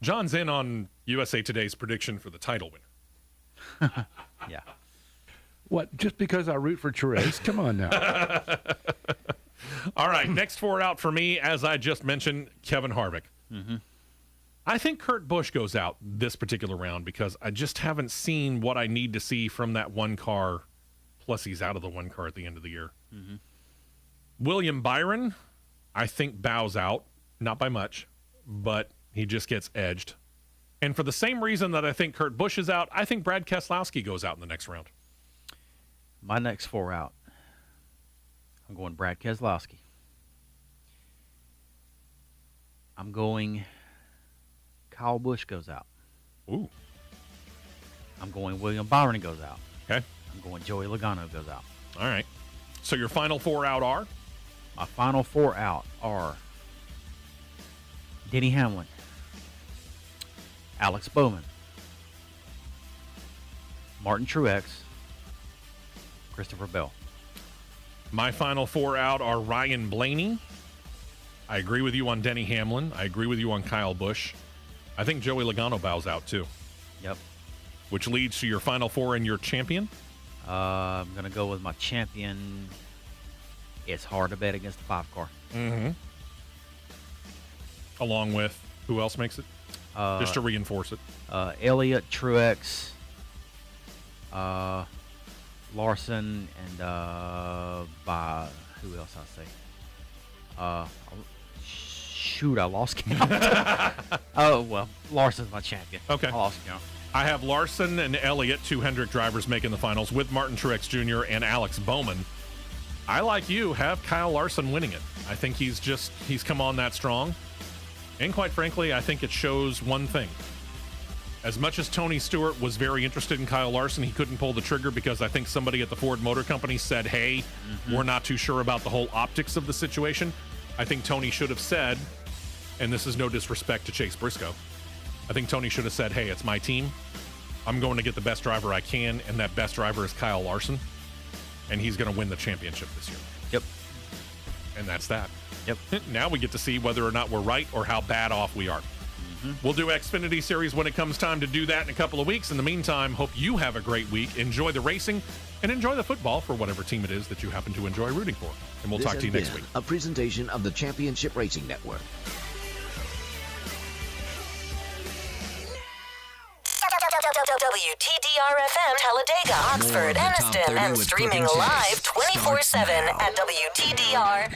John's in on USA Today's prediction for the title winner. Yeah. What, just because I root for Truex? Come on now. All right, next 4 out for me, as I just mentioned, Kevin Harvick. I think Kurt Busch goes out this particular round because I just haven't seen what I need to see from that one car. Plus, he's out of the one car at the end of the year. William Byron, I think, bows out. Not by much, but he just gets edged. And for the same reason that I think Kurt Busch is out, I think Brad Keselowski goes out in the next round. My next 4 out. I'm going Brad Keselowski. I'm going Kyle Busch goes out. Ooh. I'm going William Byron goes out. Okay. I'm going Joey Logano goes out. All right. So your final 4 out are? My final 4 out are Denny Hamlin, Alex Bowman, Martin Truex, Christopher Bell. My final 4 out are Ryan Blaney. I agree with you on Denny Hamlin. I agree with you on Kyle Busch. I think Joey Logano bows out too. Yep. Which leads to your final 4 and your champion? I'm going to go with my champion. It's hard to bet against the 5 car. Along with, who else makes it? Just to reinforce it. Elliott, Truex, Larson, and by who else I say? Shoot, I lost count. Oh, well, Larson's my champion. Okay. I lost count. I have Larson and Elliott, 2 Hendrick drivers, making the finals with Martin Truex Jr. and Alex Bowman. I, like you, have Kyle Larson winning it. I think he's come on that strong. And quite frankly, I think it shows one thing. As much as Tony Stewart was very interested in Kyle Larson, he couldn't pull the trigger because I think somebody at the Ford Motor Company said, hey, we're not too sure about the whole optics of the situation. I think Tony should have said, and this is no disrespect to Chase Briscoe, I think Tony should have said, hey, it's my team. I'm going to get the best driver I can, and that best driver is Kyle Larson, and he's going to win the championship this year. Yep. And that's that. Yep. Now we get to see whether or not we're right or how bad off we are. We'll do Xfinity Series when it comes time to do that in a couple of weeks. In the meantime, hope you have a great week. Enjoy the racing and enjoy the football for whatever team it is that you happen to enjoy rooting for. And we'll talk to you next week. A presentation of the Championship Racing Network. WTDR-FM, Talladega, Oxford, Anniston, and streaming live 24/7 at WTDR.